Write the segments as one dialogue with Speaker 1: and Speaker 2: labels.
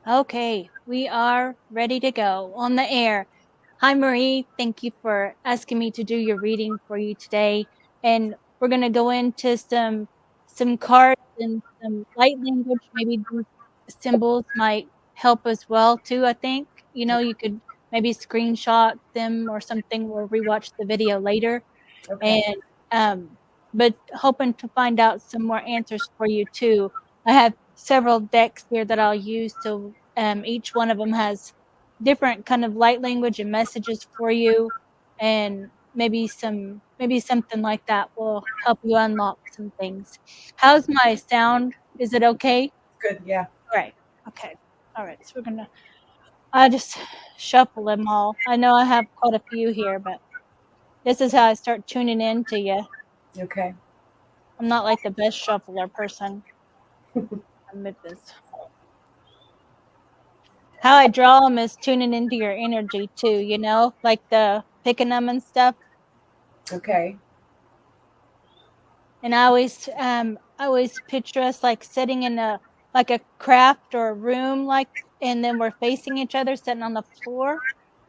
Speaker 1: Okay, we are ready to go on the air. Hi, Marie. Thank you for asking me to do your reading for you today. And we're going to go into some cards and some light language. Maybe these symbols might help as well too, I think. You could maybe screenshot them or something or rewatch the video later.
Speaker 2: Okay.
Speaker 1: And but hoping to find out some more answers for you too. I have several decks here that I'll use, so each one of them has different kind of light language and messages for you, and maybe something like that will help you unlock some things. How's my sound? Is it okay?
Speaker 2: Good. Yeah.
Speaker 1: All right. Okay. All right. So I just shuffle them all. I know I have quite a few here, but this is how I start tuning in to you.
Speaker 2: Okay.
Speaker 1: I'm not like the best shuffler person. Admit this. How I draw them is tuning into your energy too, like the picking them and stuff.
Speaker 2: Okay.
Speaker 1: And I always picture us like sitting in a craft or a room, like, and then we're facing each other, sitting on the floor,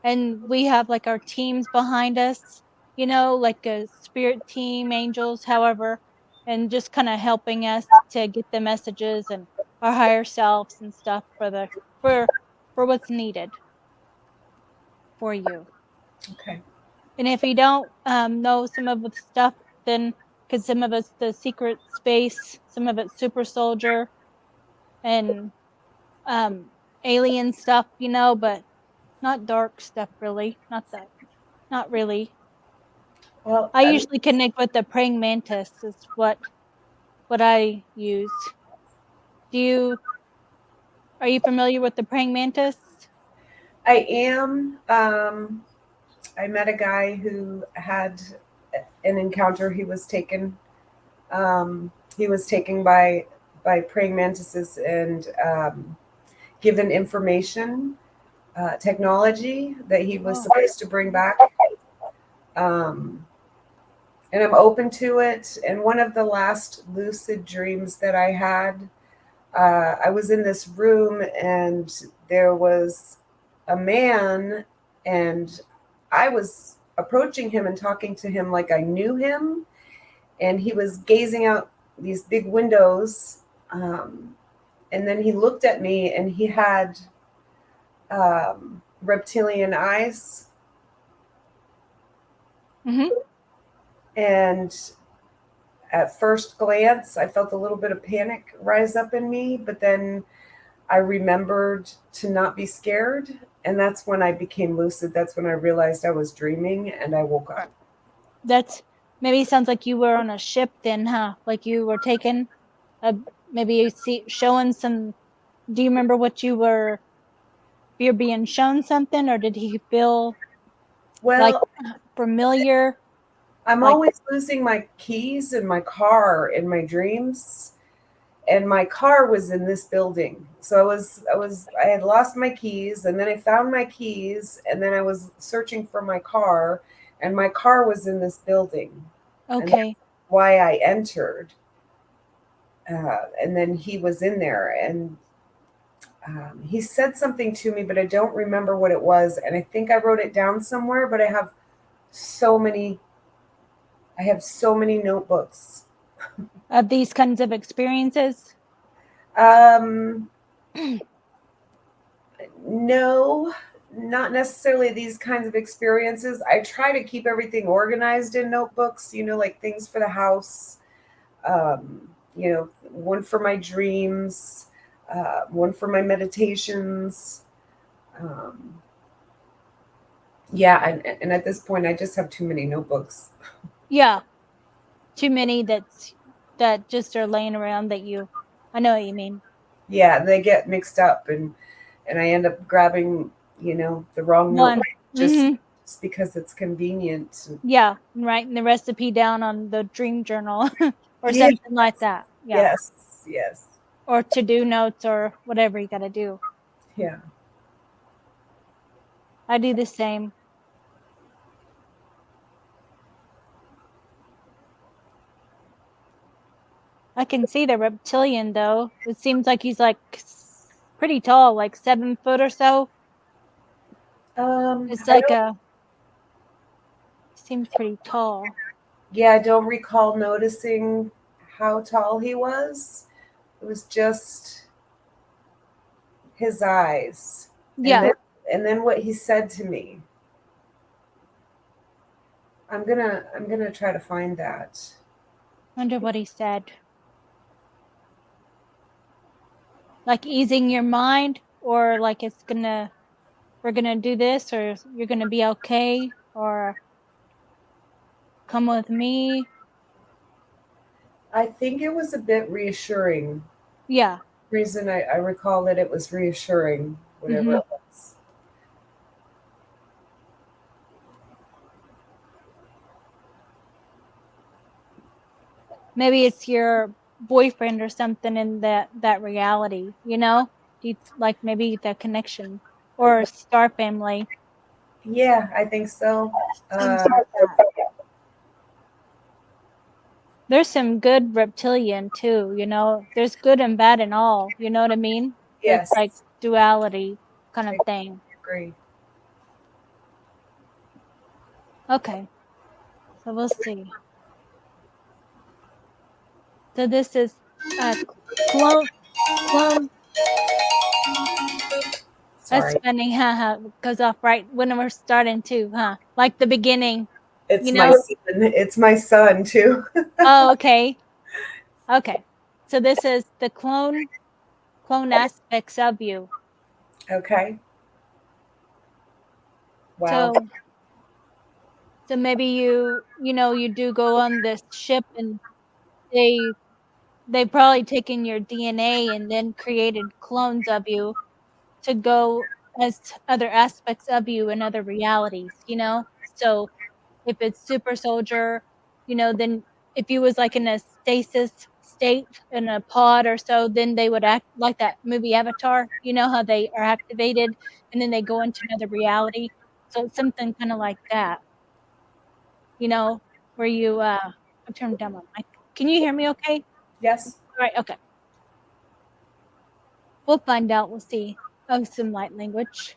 Speaker 1: and we have like our teams behind us, like a spirit team, angels, however, and just kind of helping us to get the messages and our higher selves and stuff for for what's needed for you.
Speaker 2: Okay.
Speaker 1: And if you don't know some of the stuff, then because some of it's the secret space, some of it's super soldier and um, alien stuff, but not dark stuff really. Not that. Not really.
Speaker 2: Well,
Speaker 1: I usually connect with the praying mantis. Is what I use. Do you Are you familiar with the praying mantis?
Speaker 2: I am. I met a guy who had an encounter. He was taken by praying mantises and given information, technology that he was
Speaker 1: Oh,
Speaker 2: supposed to bring back. Um, and I'm open to it. And one of the last lucid dreams that I had, I was in this room and there was a man, and I was approaching him and talking to him like I knew him, and he was gazing out these big windows. Um, and then he looked at me and he had reptilian eyes.
Speaker 1: mm-hmm.
Speaker 2: And at first glance, I felt a little bit of panic rise up in me, but then I remembered to not be scared. And that's when I became lucid. That's when I realized I was dreaming and I woke up.
Speaker 1: That's maybe sounds like you were on a ship then, huh? Like you were taken, a maybe you see showing some. Do you remember what you're being shown something, or did he feel like
Speaker 2: Well,
Speaker 1: familiar?
Speaker 2: I'm
Speaker 1: Like,
Speaker 2: always losing my keys in my car in my dreams. And my car was in this building. So I had lost my keys, and then I found my keys, and then I was searching for my car, and my car was in this building. And that's
Speaker 1: okay,
Speaker 2: why I entered. And then he was in there, and he said something to me, but I don't remember what it was. And I think I wrote it down somewhere, but so many, I have so many notebooks.
Speaker 1: of these kinds of experiences.
Speaker 2: Um, no, not necessarily these kinds of experiences. I try to keep everything organized in notebooks, like things for the house, one for my dreams, one for my meditations. Um, yeah, and at this point, I just have too many notebooks.
Speaker 1: Yeah, too many that just are laying around that I know what you mean.
Speaker 2: Yeah, they get mixed up, and I end up grabbing, the wrong
Speaker 1: One.
Speaker 2: notebook just
Speaker 1: Mm-hmm.
Speaker 2: just because it's convenient.
Speaker 1: Yeah, and writing the recipe down on the dream journal or
Speaker 2: Yeah,
Speaker 1: something like that. Yeah,
Speaker 2: yes, yes,
Speaker 1: or to do notes or whatever you got to do.
Speaker 2: yeah.
Speaker 1: I do the same. I can see the reptilian though. It seems like he's like pretty tall, like 7 foot or so. It's
Speaker 2: I
Speaker 1: like
Speaker 2: don't.
Speaker 1: seems pretty tall.
Speaker 2: Yeah, I don't recall noticing how tall he was. It was just his eyes, and
Speaker 1: Yeah,
Speaker 2: then what he said to me. I'm gonna try to find that.
Speaker 1: wonder what he said. Like easing your mind, or like we're gonna do this, or you're gonna be okay, or come with me.
Speaker 2: I think it was a bit reassuring.
Speaker 1: Yeah.
Speaker 2: Reason I recall that it was reassuring, whatever
Speaker 1: Mhm.
Speaker 2: it was.
Speaker 1: Maybe it's your boyfriend or something in that reality, you know? It's like maybe that connection or star family.
Speaker 2: Yeah, I think so.
Speaker 1: Seems
Speaker 2: Uh,
Speaker 1: like that. There's some good reptilian too, you know. There's good and bad in all, you know what I mean? It's
Speaker 2: yes,
Speaker 1: like duality kind
Speaker 2: I
Speaker 1: of thing.
Speaker 2: agree.
Speaker 1: Okay, so we'll see. So this is uh clone clone. That's
Speaker 2: Sorry.
Speaker 1: funny, haha. Goes off right when we're starting too, huh? Like the beginning, you
Speaker 2: It's my
Speaker 1: know?
Speaker 2: son. It's my son too.
Speaker 1: Oh, okay. Okay. So this is the clone aspects of you.
Speaker 2: Okay. Wow.
Speaker 1: So so maybe you know you do go on this ship and they they probably taken your DNA and then created clones of you to go as other aspects of you in other realities, you know? So if it's super soldier, you know, then if you was like in a stasis state in a pod or so, then they would act like that movie Avatar. You know how they are activated and then they go into another reality. So it's something kind of like that, you know, where you I turned down my mic. Can you hear me okay?
Speaker 2: Yes.
Speaker 1: All right, okay. We'll find out. We'll see. Oh, some light language.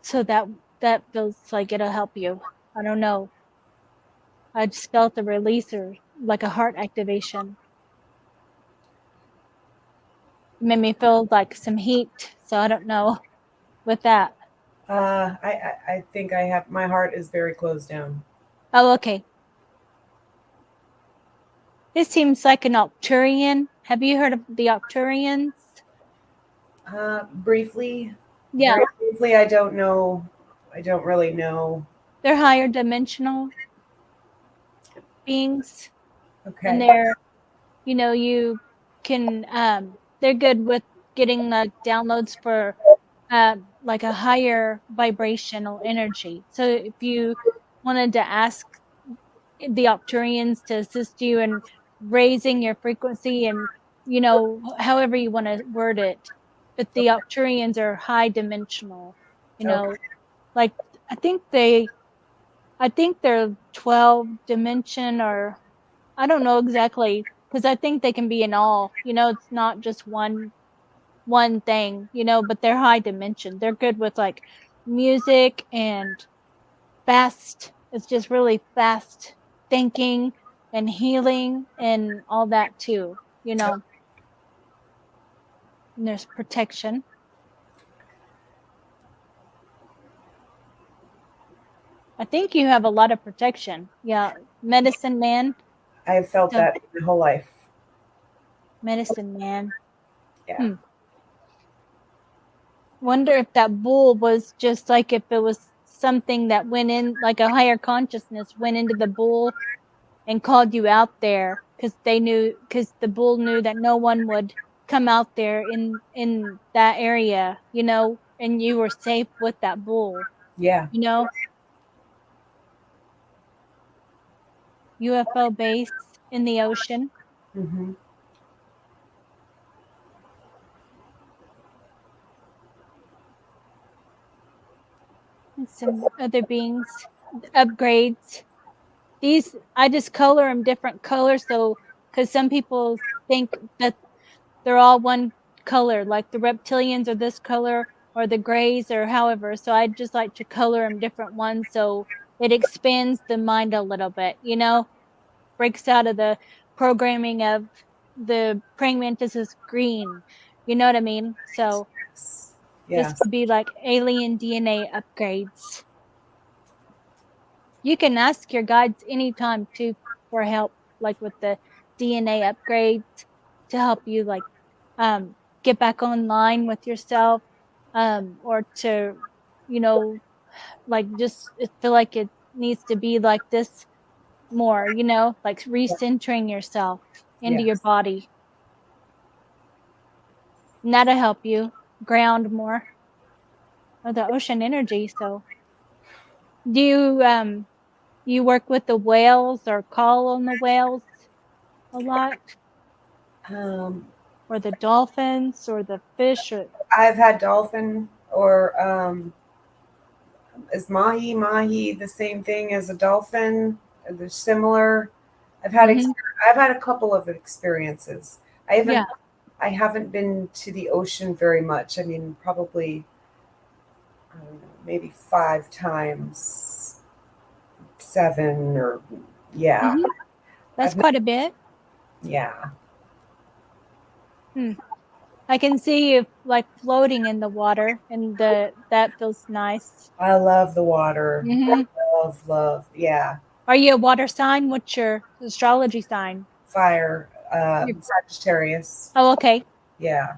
Speaker 1: So that feels like it'll help you. I don't know. I just felt a release or like a heart activation. Made me feel like some heat, so I don't know with that.
Speaker 2: I think I have my heart is very closed down.
Speaker 1: Oh, okay. This seems like an Octurian. Have you heard of the Octurians?
Speaker 2: Briefly,
Speaker 1: Yeah,
Speaker 2: very briefly. I don't know. I don't really know.
Speaker 1: they're higher dimensional beings, and
Speaker 2: Okay.
Speaker 1: you know, you can they're good with getting like downloads for like a higher vibrational energy. So if you wanted to ask the Octurians to assist you in raising your frequency and, you know, however you want to word it. But the Octurians are high dimensional, you
Speaker 2: Okay.
Speaker 1: know, like I think they, I think they're 12 dimension or I don't know exactly because I think they can be in all, you know, it's not just one thing, you know, but they're high dimension. They're good with like music and fast. It's just really fast thinking and healing and all that too, you know. And there's protection. I think you have a lot of protection. Yeah, medicine man.
Speaker 2: I've felt
Speaker 1: So
Speaker 2: that my whole life.
Speaker 1: medicine man.
Speaker 2: Yeah.
Speaker 1: Hmm. Wonder if that bull was just like if it was something that went in like a higher consciousness went into the bull and called you out there because they knew because the bull knew that no one would come out there in that area, you know, and you were safe with that bull,
Speaker 2: Yeah.
Speaker 1: you know. UFO base in the ocean
Speaker 2: Hmm.
Speaker 1: and some other beings, upgrades. These I just color them different colors so because some people think that they're all one color, like the reptilians are this color or the grays or however. So I just like to color them different ones so it expands the mind a little bit, you know, breaks out of the programming of the praying mantis is green. You know what I mean? So this
Speaker 2: Yes.
Speaker 1: could be like alien DNA upgrades. You can ask your guides anytime too for help, like with the DNA upgrades to help you like get back online with yourself, or to, you know, like just feel like it needs to be like this more, you know, like recentering yourself into your
Speaker 2: Yes.
Speaker 1: body. And that'll help you ground more of the ocean energy. So do you work with the whales or call on the whales a lot?
Speaker 2: Um,
Speaker 1: Or the dolphins or the fish or
Speaker 2: I've had dolphin or is mahi the same thing as a dolphin? They're similar. I've had
Speaker 1: mhm,
Speaker 2: I've had a couple of experiences. I
Speaker 1: yeah.
Speaker 2: haven't I haven't been to the ocean very much. I mean, probably I don't know, maybe 5 times, seven or yeah.
Speaker 1: Mhm. That's
Speaker 2: I've not,
Speaker 1: quite a bit.
Speaker 2: yeah.
Speaker 1: Hmm. I can see you like floating in the water and that feels nice.
Speaker 2: I love the water.
Speaker 1: Mhm.
Speaker 2: Love. Yeah.
Speaker 1: Are you a water sign? What's your astrology sign?
Speaker 2: Fire.
Speaker 1: You
Speaker 2: Sagittarius.
Speaker 1: Oh, okay.
Speaker 2: Yeah.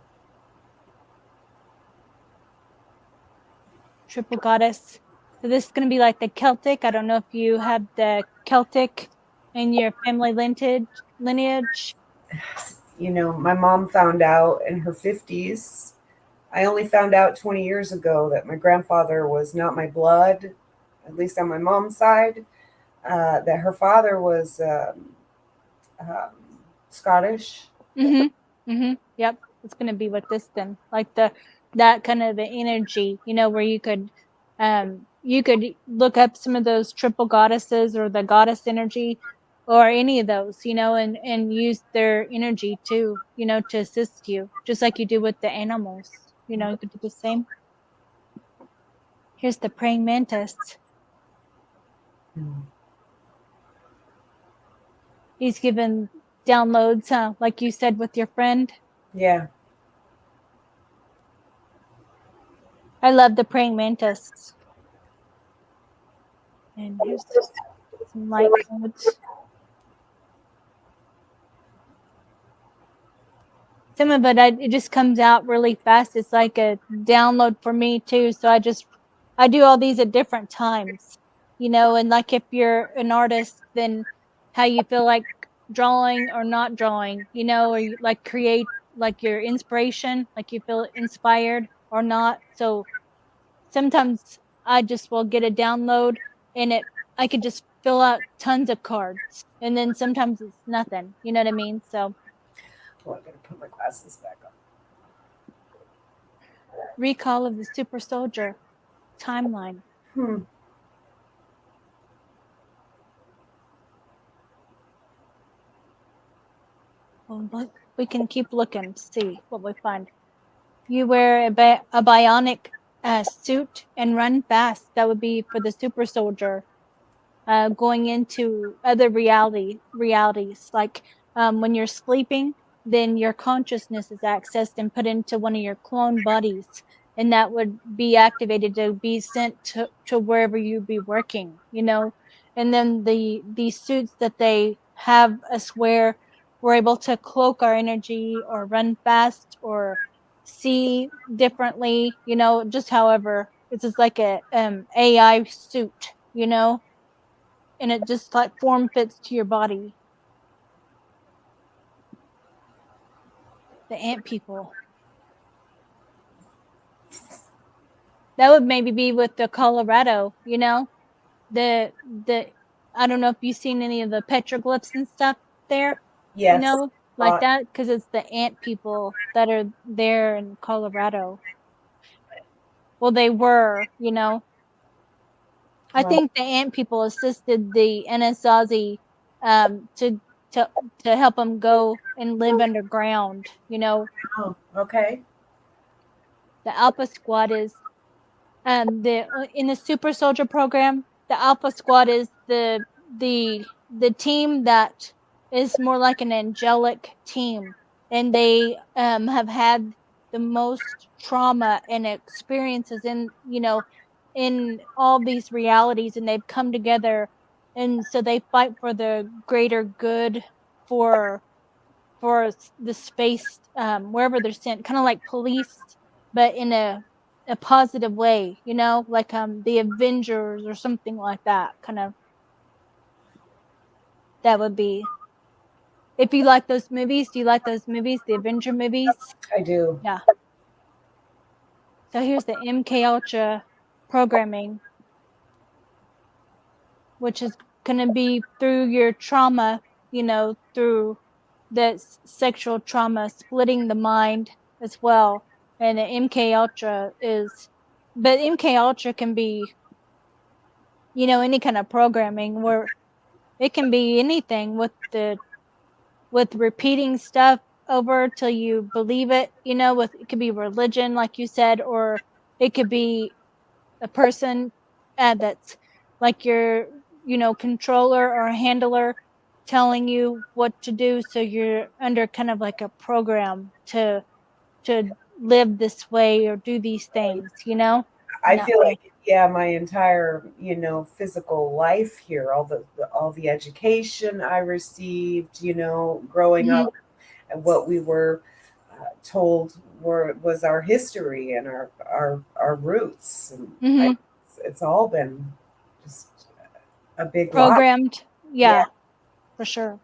Speaker 1: Triple goddess. So this is gonna be like the Celtic. I don't know if you have the Celtic in your family lineage.
Speaker 2: You know, my mom found out in her 50s. I only found out 20 years ago that my grandfather was not my blood, at least on my mom's side, that her father was um, Scottish.
Speaker 1: Mhm. Mhm. Yep. It's gonna be with this then. Like that kind of the energy, you know, where you could look up some of those triple goddesses or the goddess energy or any of those, you know, and use their energy too, you know, to assist you, just like you do with the animals. You know, you could do the same. Here's the praying mantis.
Speaker 2: Mm.
Speaker 1: He's given downloads, huh? Like you said with your friend.
Speaker 2: Yeah.
Speaker 1: I love the praying mantis. And here's some light codes. Some of it, it just comes out really fast. It's like a download for me too. So I do all these at different times, you know, and like if you're an artist, then how you feel like drawing or not drawing, you know, or you like create like your inspiration, like you feel inspired or not. So sometimes I just will get a download and I could just fill out tons of cards. And then sometimes it's nothing, you know what I mean? So
Speaker 2: Oh, I gotta put my glasses back on.
Speaker 1: recall of the super soldier timeline.
Speaker 2: Hmm.
Speaker 1: Well, we can keep looking to see what we find. You wear a bionic suit and run fast. That would be for the super soldier. Going into other realities. Like when you're sleeping, then your consciousness is accessed and put into one of your clone bodies, and that would be activated to be sent to wherever you be working. You know, and then these suits that they have us wear, we're able to cloak our energy or run fast or see differently. You know, just however it's just like a AI suit. You know, and it just like form fits to your body. The ant people. That would maybe be with the Colorado, you know? The I don't know if you've seen any of the petroglyphs and stuff there, you
Speaker 2: Yes.
Speaker 1: know, like
Speaker 2: Uh,
Speaker 1: that, because it's the ant people that are there in Colorado. Well, they were, you know. I
Speaker 2: well,
Speaker 1: think the ant people assisted the Anasazi to to help them go and live underground.
Speaker 2: Oh, okay.
Speaker 1: The Alpha Squad is the in the Super Soldier program. The Alpha Squad is the team that is more like an angelic team, and they have had the most trauma and experiences in all these realities, and they've come together, and so they fight for the greater good for the space, wherever they're sent, kind of like police, but in a positive way, like the Avengers or something like that. Kind of that would be. If you like those movies, do you like those movies, the Avenger movies?
Speaker 2: I do.
Speaker 1: Yeah. So here's the MK Ultra programming, which is going to be through your trauma, through the sexual trauma, splitting the mind as well. And the MK Ultra is, but MK Ultra can be, any kind of programming where it can be anything with repeating stuff over till you believe it, it could be religion, like you said, or it could be a person that's like your controller or handler telling you what to do, so you're under kind of like a program to live this way or do these things, in
Speaker 2: I
Speaker 1: that
Speaker 2: feel
Speaker 1: way.
Speaker 2: like, yeah, my entire, physical life here, all the education I received, growing
Speaker 1: Hmm.
Speaker 2: up, and what we were told was our history and our roots, and
Speaker 1: Hmm.
Speaker 2: it's all been just a big lie.
Speaker 1: Programmed.
Speaker 2: Yeah,
Speaker 1: Yeah, for sure.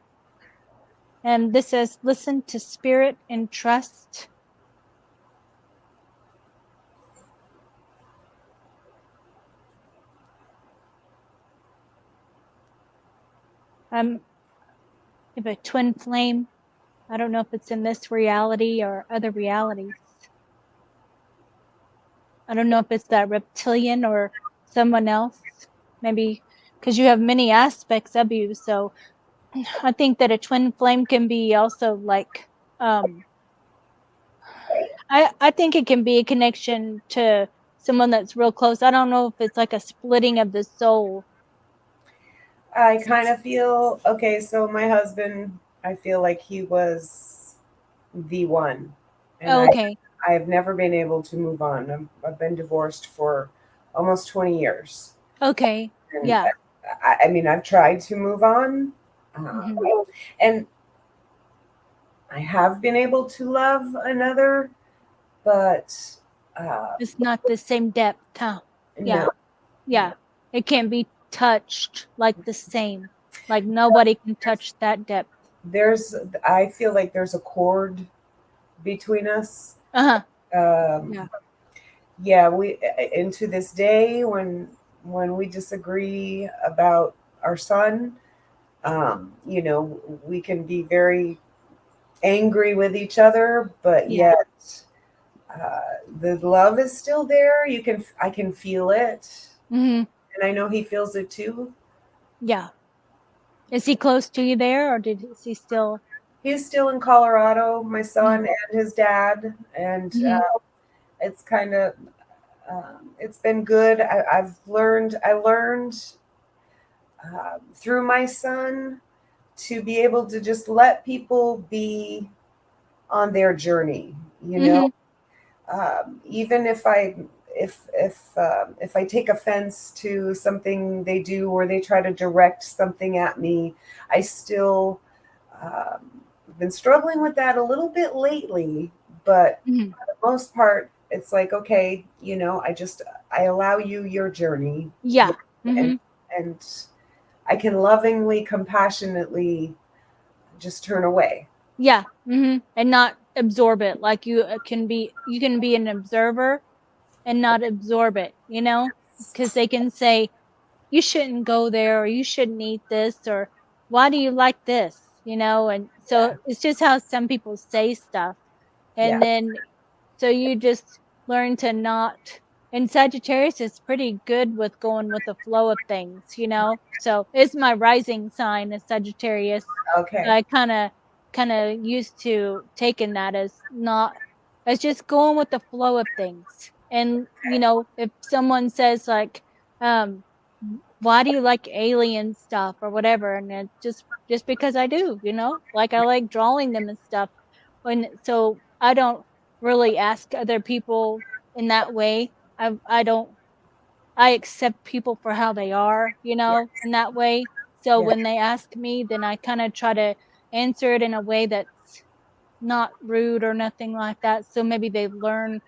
Speaker 1: And this says listen to spirit and trust. If a twin flame, I don't know if it's in this reality or other realities. I don't know if it's that reptilian or someone else. Maybe because you have many aspects of you. So I think that a twin flame can be also like, um, I think it can be a connection to someone that's real close. I don't know if it's like a splitting of the soul.
Speaker 2: I kind of feel okay. So my husband, I feel like he was the one, and
Speaker 1: Oh,
Speaker 2: I
Speaker 1: okay.
Speaker 2: I have never been able to move on. I've been divorced for almost 20 years,
Speaker 1: Okay.
Speaker 2: and
Speaker 1: Yeah.
Speaker 2: I mean, I've tried to move on, uh,
Speaker 1: Hmm.
Speaker 2: and I have been able to love another, but
Speaker 1: It's not the same depth, huh? Yeah.
Speaker 2: no,
Speaker 1: Yeah. It can't be touched like the same. Like nobody can touch that depth.
Speaker 2: there's I feel like there's a cord between us.
Speaker 1: Uh-huh. Yeah.
Speaker 2: Um, yeah, we into this day when we disagree about our son, we can be very angry with each other, but
Speaker 1: Yeah.
Speaker 2: yet the love is still there. I can feel it,
Speaker 1: Hmm.
Speaker 2: and I know he feels it too.
Speaker 1: Yeah. Is he close to you there, or is he still?
Speaker 2: He's still in Colorado, my son
Speaker 1: Mm-hmm.
Speaker 2: and his dad, and
Speaker 1: Hmm.
Speaker 2: it's kind of it's been good. I learned through my son to be able to just let people be on their journey.
Speaker 1: Hmm.
Speaker 2: Even if I take offense to something they do, or they try to direct something at me, I still been struggling with that a little bit lately. But
Speaker 1: Hmm.
Speaker 2: for the most part, it's like, okay, I allow you your journey,
Speaker 1: Yeah. Hmm.
Speaker 2: and and I can lovingly, compassionately just turn away.
Speaker 1: Yeah. Hmm. And not absorb it. Like you can be an observer and not absorb it, because they can say, you shouldn't go there, or you shouldn't eat this, or why do you like this, and
Speaker 2: Yeah,
Speaker 1: so it's just how some people say stuff.
Speaker 2: yeah,
Speaker 1: And then so you just learn to not. And Sagittarius is pretty good with going with the flow of things, you know? So, it's my rising sign is Sagittarius. So
Speaker 2: Okay.
Speaker 1: I kinda used to taking that as not as just going with the flow of things. And, you know, if someone says like, um, "Why do you like alien stuff?" or whatever, and it just because I do, you know? Like, I like drawing them and stuff. So I don't really ask other people in that way. I don't I accept people for how they are, you know,
Speaker 2: Yes.
Speaker 1: in that way. So
Speaker 2: Yeah.
Speaker 1: when they ask me, then I kinda try to answer it in a way that's not rude or nothing like that. So maybe they learn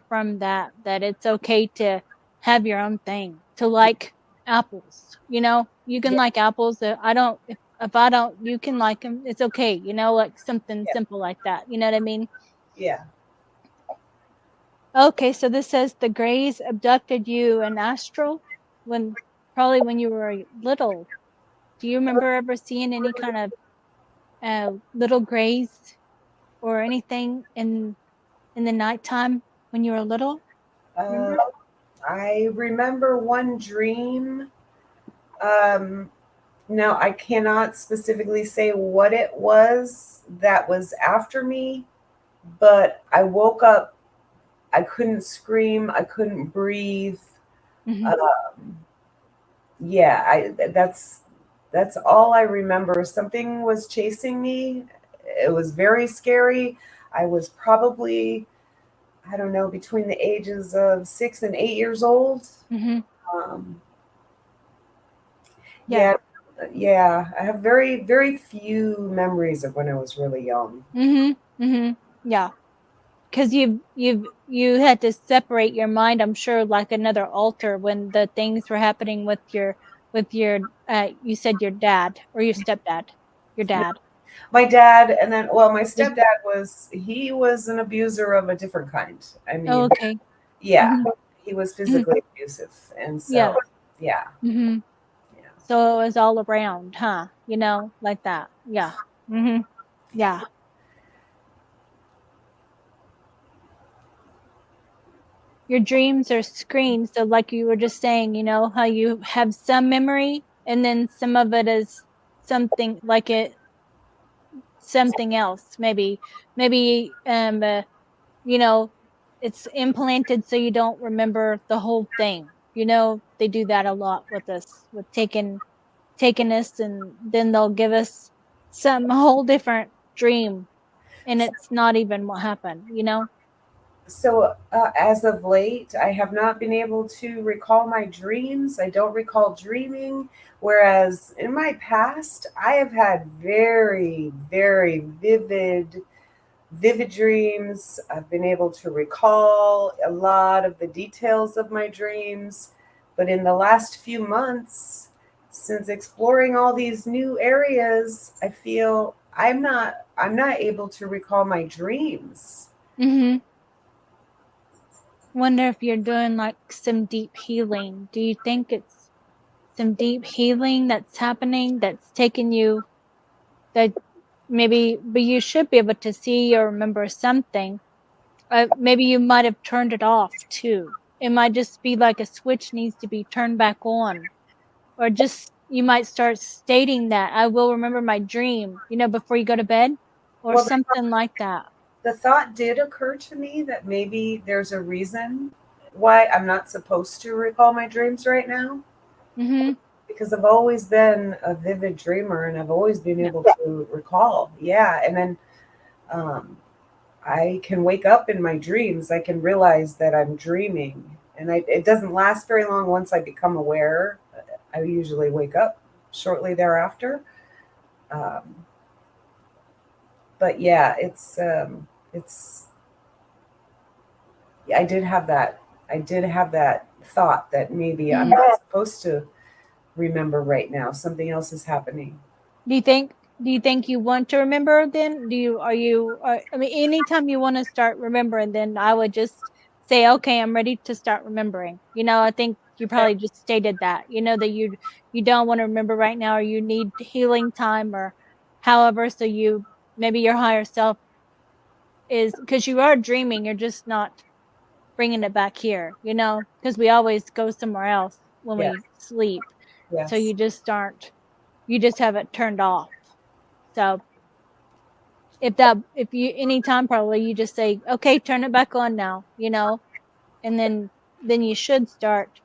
Speaker 1: from that, that it's okay to have your own thing, to like apples, you know? You can
Speaker 2: Yeah.
Speaker 1: like apples, I don't if I don't you can like them. It's okay, you know, like something
Speaker 2: Yeah.
Speaker 1: simple like that, you know what I mean?
Speaker 2: Yeah.
Speaker 1: Okay, so this says the Greys abducted you in astral when probably when you were little. Do you remember ever seeing any kind of little Greys or anything in the nighttime when you were little?
Speaker 2: Uh,
Speaker 1: Remember?
Speaker 2: I remember one dream. Um, Now, I cannot specifically say what it was that was after me, but I woke up. I couldn't scream. I couldn't breathe.
Speaker 1: Mhm.
Speaker 2: Um, yeah, that's all I remember. Something was chasing me. It was very scary. I was probably, I don't know, between the ages of 6 and 8 years old.
Speaker 1: Mhm.
Speaker 2: Um,
Speaker 1: Yeah.
Speaker 2: yeah, yeah. I have very, very few memories of when I was really young.
Speaker 1: Mhm. Mhm. Yeah. 'Cause you had to separate your mind, I'm sure, like another altar when the things were happening with your, you said your dad or your stepdad? Your dad.
Speaker 2: My dad, and then, well, my
Speaker 1: There's
Speaker 2: stepdad he was an abuser of a different kind. I
Speaker 1: Oh,
Speaker 2: mean,
Speaker 1: okay.
Speaker 2: yeah,
Speaker 1: Mhm.
Speaker 2: he was
Speaker 1: Mhm.
Speaker 2: physically abusive, and so,
Speaker 1: Yeah.
Speaker 2: yeah,
Speaker 1: Mhm.
Speaker 2: yeah.
Speaker 1: So it was all around, huh? You know, like that. Yeah. Mhm. Yeah. Your dreams are screens, so like you were just saying, you know, how you have some memory and then some of it is something like something else. Maybe you know, it's implanted so you don't remember the whole thing. You know, they do that a lot with us, with taking us and then they'll give us some whole different dream and it's not even what happened, you know?
Speaker 2: So, as of late, I have not been able to recall my dreams. I don't recall dreaming. Whereas in my past, I have had very, very vivid dreams. I've been able to recall a lot of the details of my dreams. But in the last few months, since exploring all these new areas, I feel I'm not able to recall my dreams.
Speaker 1: Mhm. Wonder if you're doing like some deep healing. Do you think it's some deep healing that's happening that's taking you that maybe but you should be able to see or remember something. Maybe you might have turned it off too. It might just be like a switch needs to be turned back on. Or just you might start stating that I will remember my dream, you know, before you go to bed or
Speaker 2: Well,
Speaker 1: something like that.
Speaker 2: the thought did occur to me that maybe there's a reason why I'm not supposed to recall my dreams right now,
Speaker 1: Mhm.
Speaker 2: because I've always been a vivid dreamer and I've always been
Speaker 1: Yeah.
Speaker 2: able to recall. Yeah. And then um, I can wake up in my dreams. I can realize that I'm dreaming. And it doesn't last very long once I become aware. I usually wake up shortly thereafter. Um, but yeah, it's I did have that. I did have that thought that maybe I'm
Speaker 1: Mhm.
Speaker 2: not supposed to remember right now. Something else is happening.
Speaker 1: Do you think do you think you want to remember then? Do you are you I mean anytime you want to start remembering then I would just say okay, I'm ready to start remembering. You know, I think you
Speaker 2: Okay.
Speaker 1: probably just stated that. You know that you don't want to remember right now or you need healing time or however so maybe your higher self is cuz you are dreaming, you're just not bringing it back here, because we always go somewhere else when
Speaker 2: Yes.
Speaker 1: we sleep. So
Speaker 2: Yes.
Speaker 1: you just have it turned off. So if you anytime probably you just say, okay, turn it back on now, and then you should start,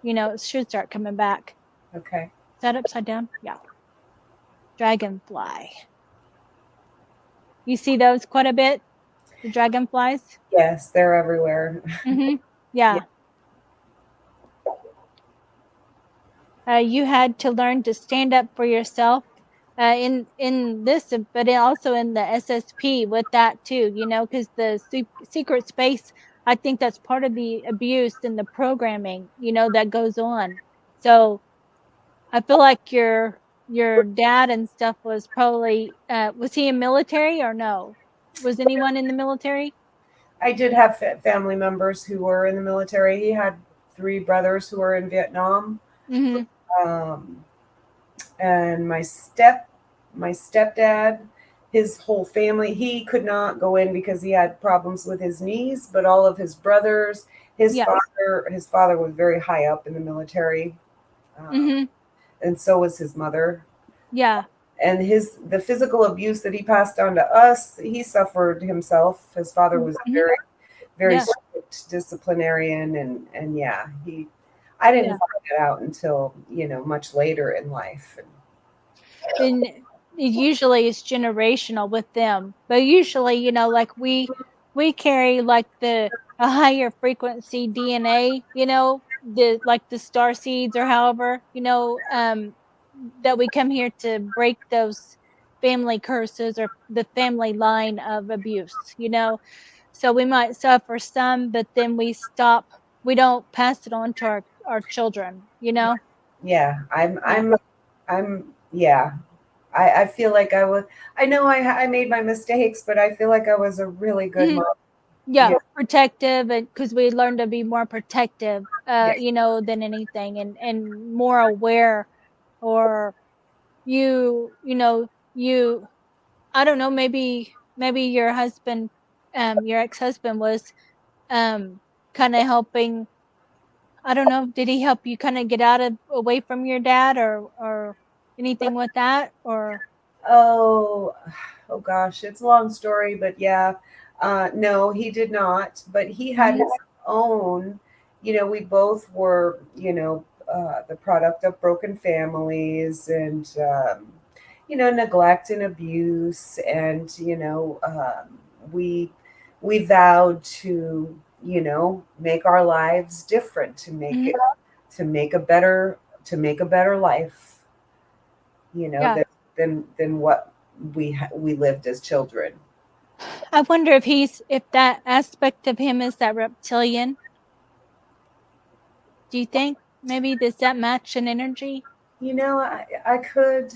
Speaker 1: it should start coming back.
Speaker 2: Okay.
Speaker 1: Is that upside down? Yeah. Dragonfly. You see those quite a bit? The dragonflies?
Speaker 2: Yes, they're everywhere.
Speaker 1: Mm-hmm.
Speaker 2: Yeah.
Speaker 1: Yeah. You had to learn to stand up for yourself in this, but also in the SSP with that too, because the secret space, I think that's part of the abuse and the programming, that goes on. So I feel like your dad and stuff was probably was he in military or no? Was anyone in the military?
Speaker 2: I did have family members who were in the military. He had three brothers who were in Vietnam.
Speaker 1: Mhm.
Speaker 2: Um, and my stepdad, his whole family, he could not go in because he had problems with his knees, but all of his brothers,
Speaker 1: Yeah.
Speaker 2: his father was very high up in the military. Um,
Speaker 1: Mhm.
Speaker 2: and so was his mother.
Speaker 1: Yeah.
Speaker 2: And the physical abuse that he passed on to us, he suffered himself. His father was a
Speaker 1: Mhm.
Speaker 2: very
Speaker 1: Yeah.
Speaker 2: strict disciplinarian, and yeah, I didn't
Speaker 1: Yeah.
Speaker 2: find that out until much later in life.
Speaker 1: And it usually it's generational with them, but usually, like we carry like the a higher frequency DNA, the like the star seeds or however, that we come here to break those family curses or the family line of abuse, so we might suffer some, but then we don't pass it on to our children,
Speaker 2: Yeah,
Speaker 1: yeah.
Speaker 2: yeah. I feel like I was. I know I made my mistakes, but I feel like I was a really good
Speaker 1: Mhm.
Speaker 2: mom.
Speaker 1: Yeah,
Speaker 2: Yeah,
Speaker 1: protective, and because we learn to be more protective,
Speaker 2: yeah,
Speaker 1: than anything, and more aware, or you I don't know, maybe your husband, your ex-husband was kind of helping. I don't know, did he help you kind of get out of away from your dad or anything with that or
Speaker 2: Oh, oh gosh, it's a long story, but yeah. No, he did not, but he had
Speaker 1: Mhm.
Speaker 2: his own. We both were, the product of broken families and, neglect and abuse. And, we, we vowed to, make our lives different,
Speaker 1: Mhm.
Speaker 2: to make a better life,
Speaker 1: Yeah.
Speaker 2: than what we lived as children.
Speaker 1: I wonder if that aspect of him is that reptilian. Do you think? Maybe does that match an energy?
Speaker 2: I could.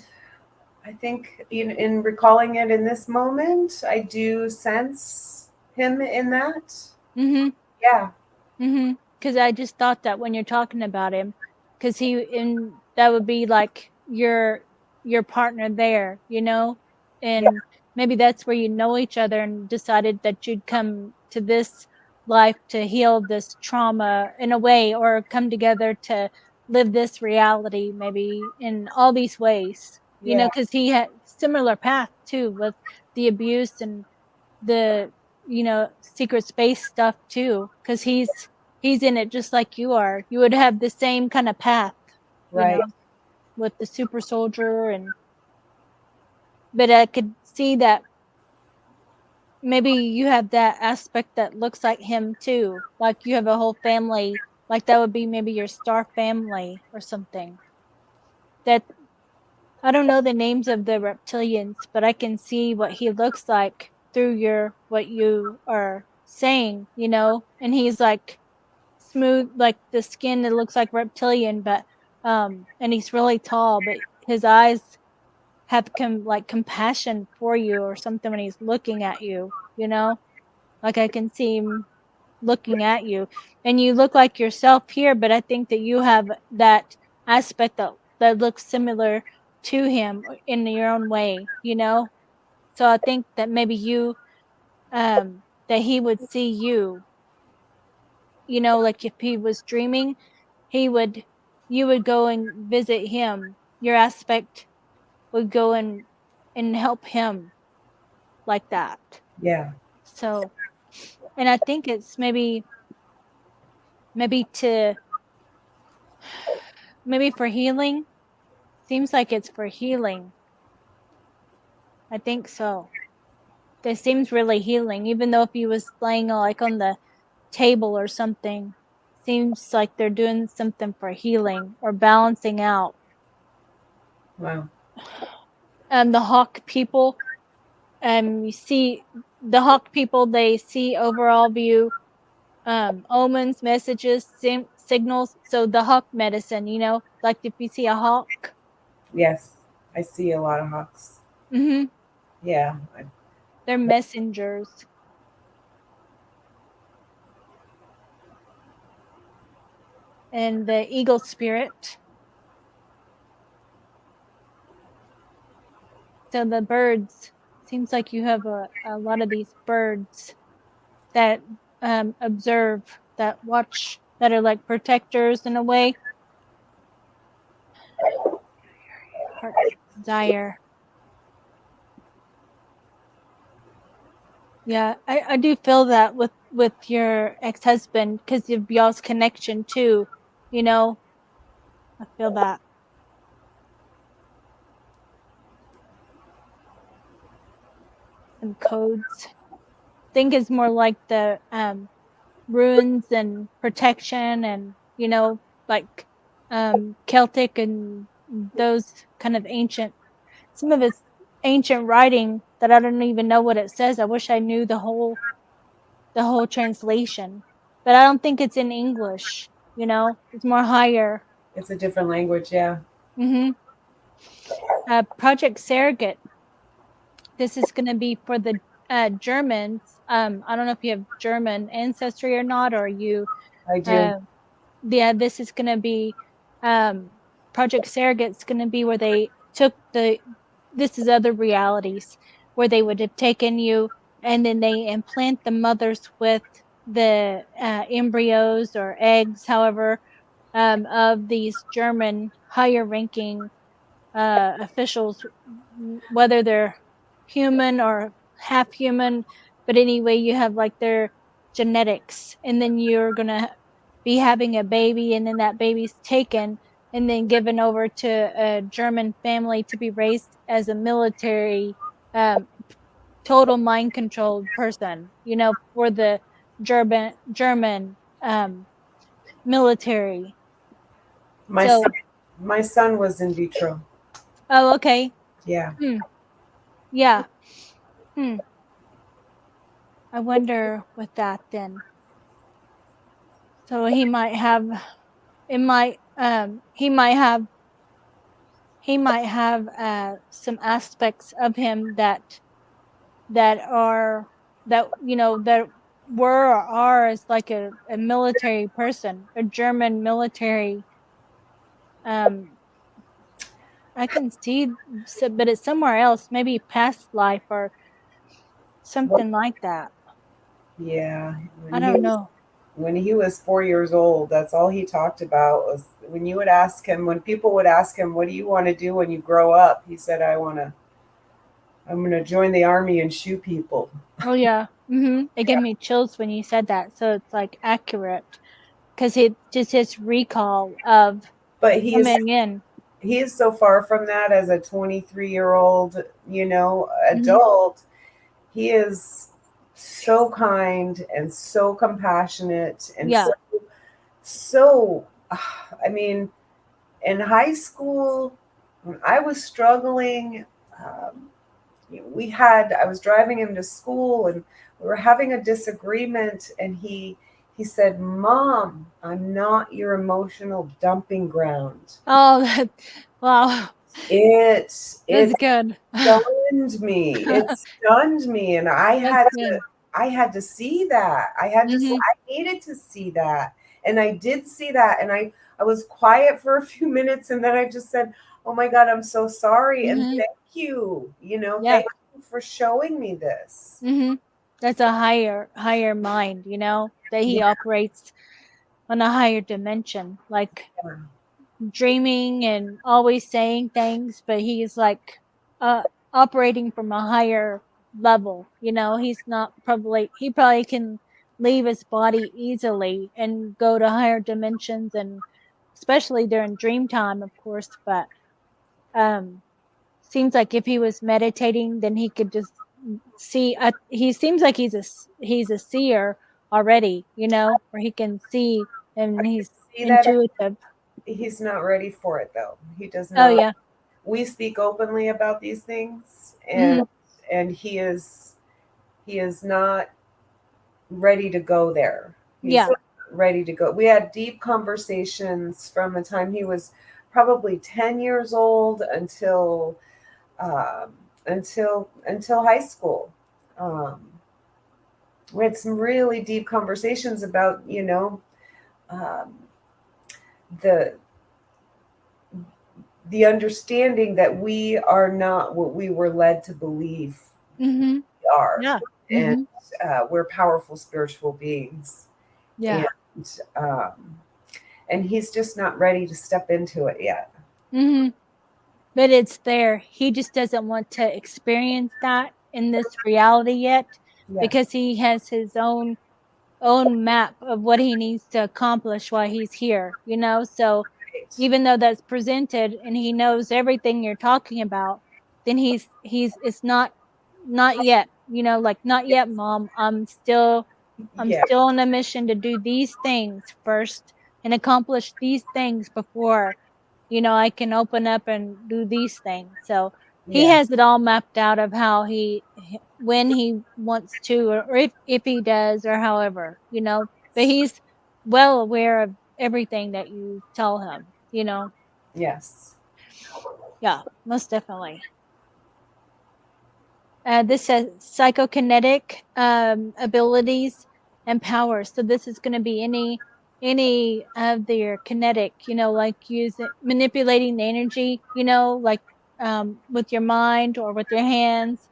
Speaker 2: I think in recalling it in this moment, I do sense him in that.
Speaker 1: Mhm.
Speaker 2: Yeah,
Speaker 1: Mhm. Because I just thought that when you're talking about him, because that would be like your partner there,
Speaker 2: yeah,
Speaker 1: and maybe that's where you know each other and decided that you'd come to this life to heal this trauma in a way, or come together to live this reality, maybe in all these ways,
Speaker 2: yeah,
Speaker 1: because he had similar path too with the abuse and the secret space stuff too, because he's in it just like you are. You would have the same kind of path, you
Speaker 2: right.
Speaker 1: know with the super soldier, and but I could see that maybe you have that aspect that looks like him too, like you have a whole family, like that would be maybe your star family or something. That I don't know the names of the reptilians, but I can see what he looks like through your what you are saying, and he's like smooth, like the skin that looks like reptilian, but and he's really tall, but his eyes have like compassion for you or something when he's looking at you, like I can see him looking at you, and you look like yourself here, but I think that you have that aspect that looks similar to him in your own way, so I think that maybe you that he would see you you know, like if he was dreaming, you would go and visit him. Your aspect would go and help him like that.
Speaker 2: Yeah.
Speaker 1: So, and I think it's maybe to maybe for healing. Seems like it's for healing. I think so. It seems really healing, even though if he was laying like on the table or something. Seems like they're doing something for healing or balancing out.
Speaker 2: Wow.
Speaker 1: The hawk people, you see the hawk people, they see overall view, omens, messages, signals. So the hawk medicine, you know, like if you see a hawk,
Speaker 2: Yes. I see a lot of hawks.
Speaker 1: hmm
Speaker 2: Yeah.
Speaker 1: they're messengers. And the eagle spirit. So the birds, seems like you have a lot of these birds that observe, that watch, that are like protectors in a way. Heart desire. Yeah, I do feel that with your ex-husband because of y'all's connection too. You know, I feel that. Some codes. Think it's more like the runes and protection and like Celtic and those kind of ancient, some of it's ancient writing that I don't even know what it says. I wish I knew the whole translation. But I don't think it's in English, you know? It's more higher.
Speaker 2: It's a different language. Yeah.
Speaker 1: Mhm. Project Surrogate. This is going to be for the Germans. I don't know if you have German ancestry or not, or you
Speaker 2: I do.
Speaker 1: uh, yeah, this is gonna be um Project Surrogate's gonna be where they took this is other realities where they would have taken you and then they implant the mothers with the embryos or eggs, however, of these German higher ranking officials, whether they're human or half human, but anyway, you have like their genetics, and then you're gonna be having a baby, and then that baby's taken and then given over to a German family to be raised as a military, um, total mind controlled person, you know, for the German military.
Speaker 2: My son,
Speaker 1: So,
Speaker 2: my son was in vitro.
Speaker 1: oh, okay.
Speaker 2: Yeah.
Speaker 1: Hmm. Yeah. Hmm. I wonder with that then. So he might have some aspects of him that are that that were or are as like a military person, a German military. um I can see, but it's somewhere else, maybe past life or
Speaker 2: Well,
Speaker 1: something like that.
Speaker 2: yeah.
Speaker 1: I don't know.
Speaker 2: When he was 4 years old, that's all he talked about was when you would ask him, when people would ask him, "What do you want to do when you grow up?" He said, I'm gonna join the army and shoot people."
Speaker 1: Oh yeah. It gave me chills when you said that, so it's like accurate. 'Cause it just his recall of
Speaker 2: But
Speaker 1: coming in.
Speaker 2: he is so far from that as a 23-year-old,
Speaker 1: Mhm.
Speaker 2: adult. He is so kind and so compassionate and
Speaker 1: Yeah.
Speaker 2: so I mean, in high school when I was struggling, um, I was driving him to school and we were having a disagreement and he said, "Mom, I'm not your emotional dumping ground."
Speaker 1: Oh, that wow.
Speaker 2: It
Speaker 1: That's good.
Speaker 2: stunned me. It stunned me, and
Speaker 1: That's good.
Speaker 2: I had to see that.
Speaker 1: Mhm.
Speaker 2: I needed to see that, and I did see that, and I was quiet for a few minutes, and then I just said, "Oh my God, I'm so sorry, and
Speaker 1: Mhm.
Speaker 2: thank you.
Speaker 1: Yeah.
Speaker 2: Thank you for showing me this."
Speaker 1: Mhm. That's a higher mind, that
Speaker 2: Yeah,
Speaker 1: he operates. on a higher dimension, like
Speaker 2: Yeah.
Speaker 1: dreaming and always saying things, but he's like uh operating from a higher level. He's not probably he probably can leave his body easily and go to higher dimensions, and especially during dream time, of course. But um seems like if he was meditating, then he could just see. He seems like he's a seer already, where he can see,
Speaker 2: I
Speaker 1: and
Speaker 2: can
Speaker 1: he's
Speaker 2: see that
Speaker 1: intuitive.
Speaker 2: he's not ready for it though. He does
Speaker 1: Oh
Speaker 2: not.
Speaker 1: yeah.
Speaker 2: We speak openly about these things,
Speaker 1: Hmm.
Speaker 2: and he is not ready to go there. He's
Speaker 1: Yeah.
Speaker 2: not ready to go. We had deep conversations from the time he was probably 10 years old um, until high school. Um, we had some really deep conversations about um, the the understanding that we are not what we were led to believe
Speaker 1: Hmm.
Speaker 2: we are,
Speaker 1: Yeah.
Speaker 2: and
Speaker 1: Hmm.
Speaker 2: we're powerful spiritual beings,
Speaker 1: Yeah.
Speaker 2: and um, and he's just not ready to step into it yet.
Speaker 1: Hmm. But it's there. He just doesn't want to experience that in this reality yet,
Speaker 2: Yeah,
Speaker 1: because he has his own map of what he needs to accomplish while he's here. So
Speaker 2: right.
Speaker 1: even though that's presented and he knows everything you're talking about, then he's it's not yet, like, not
Speaker 2: Yeah,
Speaker 1: yet, mom. I'm
Speaker 2: yeah,
Speaker 1: still on a mission to do these things first and accomplish these things before, I can open up and do these things. So he
Speaker 2: yeah,
Speaker 1: has it all mapped out of how when he wants to, or if he does, or however. But he's well aware of everything that you tell him.
Speaker 2: yes.
Speaker 1: Yeah, most definitely. This says psychokinetic abilities and powers. So this is going to be any of their kinetic, like using manipulating the energy, like with your mind or with your hands,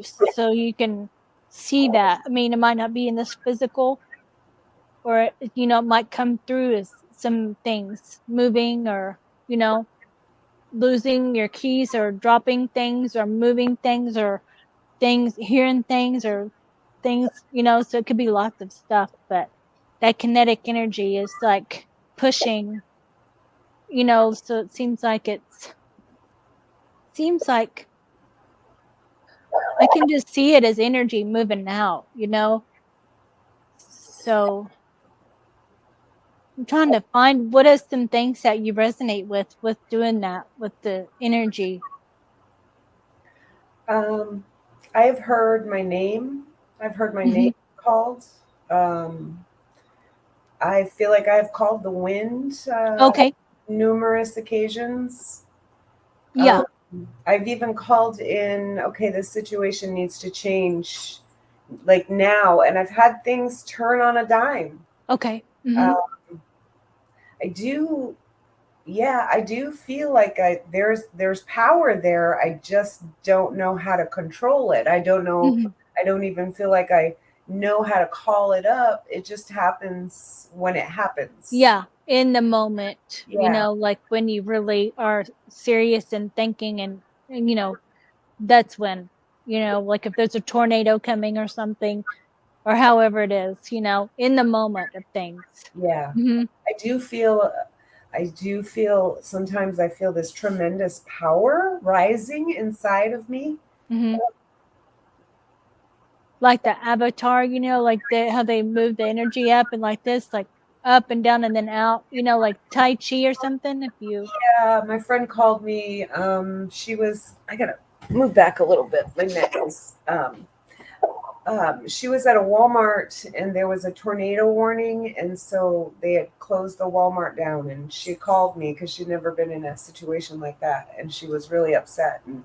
Speaker 1: so you can see that. I mean, it might not be in this physical, or it might come through as some things moving, or you know losing your keys, or dropping things, or moving things, or things, hearing things, or things. So it could be lots of stuff, but that kinetic energy is like pushing. So it seems like I can just see it as energy moving out. So I'm trying to find what are some things that you resonate with doing that with the energy.
Speaker 2: Um, I've heard my name. I've heard my name
Speaker 1: Hmm.
Speaker 2: called. Um, I feel like I've called the wind
Speaker 1: Okay.
Speaker 2: numerous occasions. Um,
Speaker 1: Yeah.
Speaker 2: I've even called in, okay, this situation needs to change like now. And I've had things turn on a dime.
Speaker 1: Okay. Hmm.
Speaker 2: Uh, I do, yeah, I do feel like there's power there. I just don't know how to control it. I don't know.
Speaker 1: Hmm.
Speaker 2: I don't even feel like I know how to call it up. It just happens when it happens.
Speaker 1: Yeah, in the moment,
Speaker 2: Yeah,
Speaker 1: like when you really are serious and thinking, and that's when, like if there's a tornado coming or something, or however it is, in the moment of things.
Speaker 2: yeah.
Speaker 1: Hmm.
Speaker 2: I do feel sometimes I feel this tremendous power rising inside of me.
Speaker 1: Hmm. Like the avatar, like how they move the energy up and like this, like up and down and then out, like Tai Chi or something. If you,
Speaker 2: My friend called me. She was. I gotta move back a little bit. My neck is. She was at a Walmart and there was a tornado warning, and so they had closed the Walmart down. And she called me because she'd never been in a situation like that, and she was really upset. And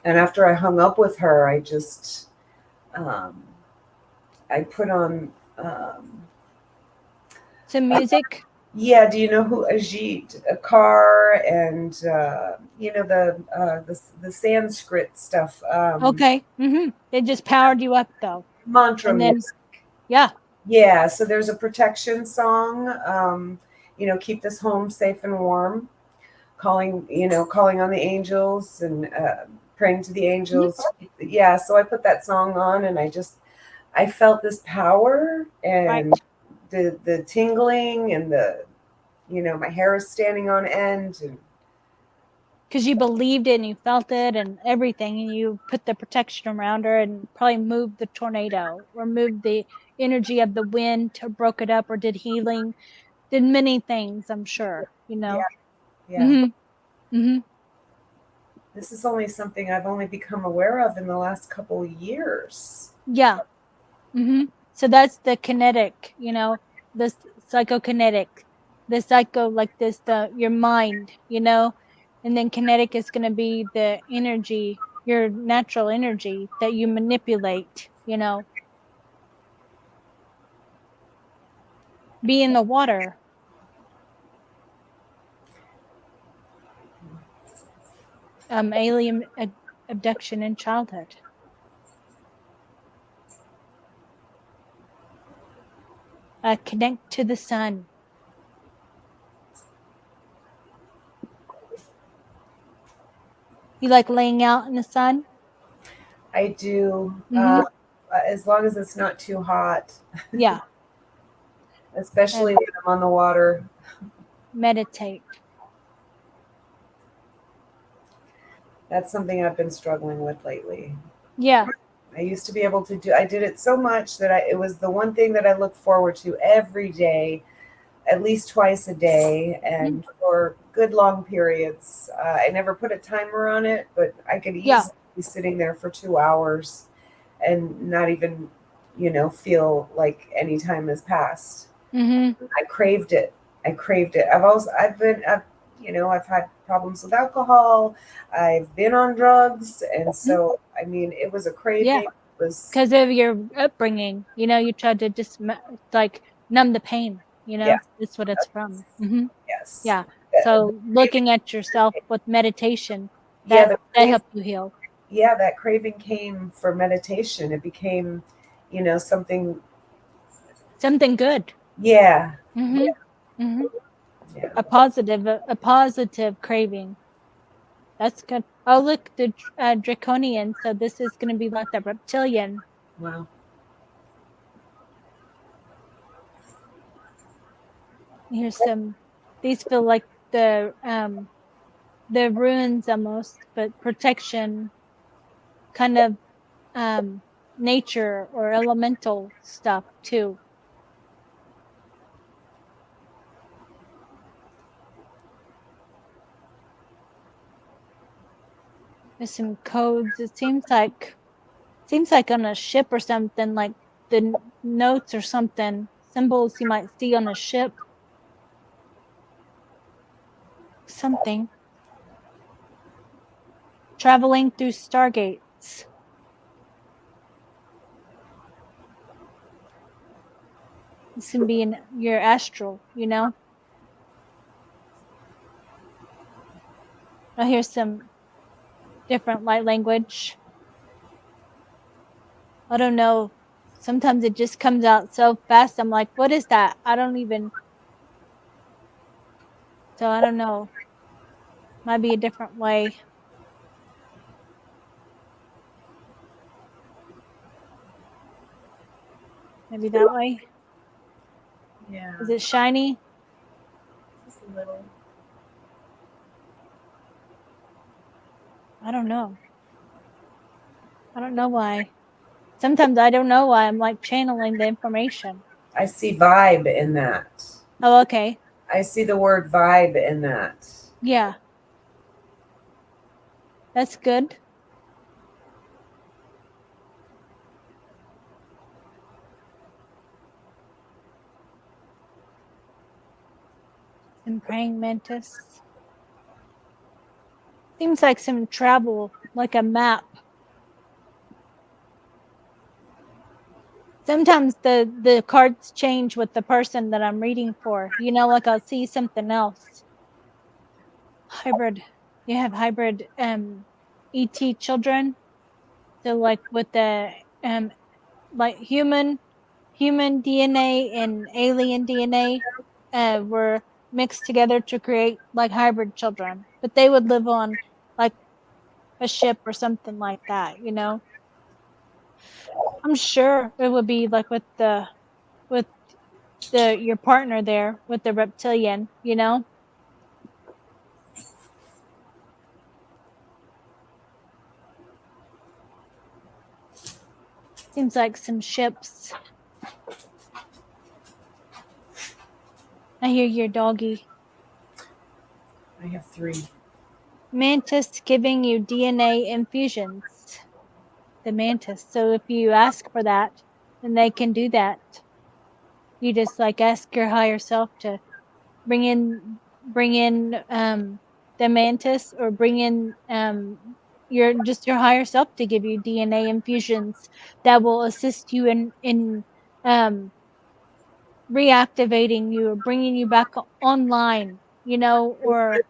Speaker 2: and after I hung up with her, um, I put on.
Speaker 1: some music.
Speaker 2: Yeah, do you know who Ajit Akar and the Sanskrit stuff,
Speaker 1: Okay. It just powered you up though.
Speaker 2: mantra
Speaker 1: And then,
Speaker 2: music?
Speaker 1: yeah.
Speaker 2: Yeah, so there's a protection song, keep this home safe and warm, calling on the angels and praying to the
Speaker 1: Mhm.
Speaker 2: angels. Yeah, so I put that song on and I felt this power
Speaker 1: Right.
Speaker 2: and the tingling and my hair is standing on end and
Speaker 1: Because you believed it and you felt it and everything, and you put the protection around her and probably moved the tornado or moved the energy of the wind to broke it up or did healing, did many things, I'm sure, you know.
Speaker 2: yeah, yeah.
Speaker 1: Mhm. Mhm.
Speaker 2: This is only something I've only become aware of in the last couple years.
Speaker 1: Yeah. Mhm. So that's the kinetic, this psychokinetic, the psycho like this, the your mind, and then kinetic is going to be the energy, your natural energy that you manipulate, be in the water, alien abduction in childhood, connect to the sun. You like laying out in the sun?
Speaker 2: I do,
Speaker 1: Mhm.
Speaker 2: as long as it's not too hot,
Speaker 1: Yeah.
Speaker 2: especially
Speaker 1: And
Speaker 2: when I'm on the water.
Speaker 1: meditate.
Speaker 2: That's something I've been struggling with lately.
Speaker 1: Yeah.
Speaker 2: I used to be able to do. I did it so much that it was the one thing that I looked forward to every day, at least twice a day,
Speaker 1: Mm.
Speaker 2: and for good long periods. I never put a timer on it, but I could
Speaker 1: Yeah.
Speaker 2: easily be sitting there for 2 hours and not even, feel like any time has passed.
Speaker 1: Mhm.
Speaker 2: I craved it. I craved it. I've had problems with alcohol. I've been on drugs, and
Speaker 1: Mhm.
Speaker 2: so I mean, it was a
Speaker 1: Yeah.
Speaker 2: craving. It was,
Speaker 1: Because of your upbringing, you tried to just like numb the pain,
Speaker 2: yeah,
Speaker 1: that's what it's from. Mhm.
Speaker 2: yes.
Speaker 1: Yeah.
Speaker 2: The
Speaker 1: So
Speaker 2: craving,
Speaker 1: looking at yourself with meditation,
Speaker 2: yeah,
Speaker 1: that helped you heal.
Speaker 2: that craving came for meditation. It became, something.
Speaker 1: Something good.
Speaker 2: Yeah, yeah,
Speaker 1: Mhm. Mhm.
Speaker 2: yeah.
Speaker 1: A positive craving. That's good. Oh, look, the draconian. So this is going to be like the reptilian.
Speaker 2: Wow.
Speaker 1: Here's some. These feel like the ruins almost, but protection, kind of um nature or elemental stuff too. There's some codes. It seems like on a ship or something, like the notes or something, symbols you might see on a ship, something. Traveling through stargates. This can be in your astral. Now here's some different light language. I don't know. Sometimes it just comes out so fast. I'm like, what is that? I don't even, so I don't know. Might be a different way. Maybe that way.
Speaker 2: Yeah,
Speaker 1: Is it shiny?
Speaker 2: just a little.
Speaker 1: I don't know. I don't know why. Sometimes I don't know why I'm like channeling the information.
Speaker 2: I see vibe in that.
Speaker 1: Oh, okay.
Speaker 2: I see the word vibe in that.
Speaker 1: Yeah, that's good. And praying mantis. Seems like some travel, like a map. Sometimes the cards change with the person that I'm reading for. Like I'll see something else. Hybrid. You have hybrid ET children. So like with the like human human DNA and alien DNA were mixed together to create like hybrid children, but they would live on like a ship or something like that, you know. I'm sure it would be like with the your partner there with the reptilian, you know. Seems like some ships. I hear your doggy.
Speaker 2: I have 3.
Speaker 1: Mantis giving you DNA infusions. The mantis. So if you ask for that, then they can do that. You just like ask your higher self to bring in the mantis, or bring in your higher self to give you DNA infusions that will assist you in um reactivating you or bringing you back online, you know, or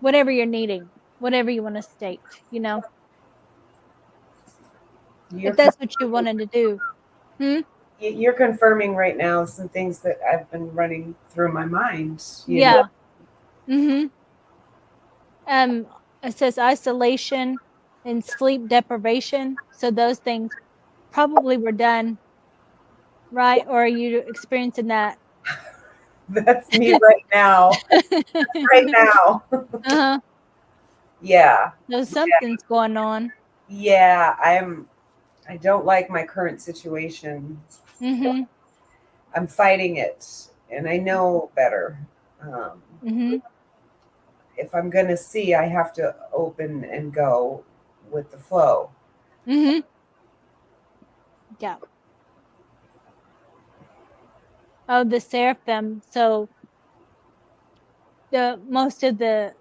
Speaker 1: whatever you're needing, whatever you want to state, you know, if
Speaker 2: You're
Speaker 1: that's what you wanted to do. Hmm?
Speaker 2: you're confirming right now some things that I've been running through my mind, you know.
Speaker 1: Yeah. Mm-hmm. Um, it says isolation and sleep deprivation. So those things probably were done, right? Or are you experiencing that?
Speaker 2: That's me right now. Right now.
Speaker 1: Uh-huh.
Speaker 2: Yeah.
Speaker 1: So something's going on.
Speaker 2: Yeah, I don't like my current situation.
Speaker 1: Mm-hmm.
Speaker 2: I'm fighting it and I know better. Um,
Speaker 1: Mm-hmm.
Speaker 2: if I'm going to see, I have to open and go with the flow.
Speaker 1: Mm-hmm. Yeah. Oh, the seraphim. So the most of the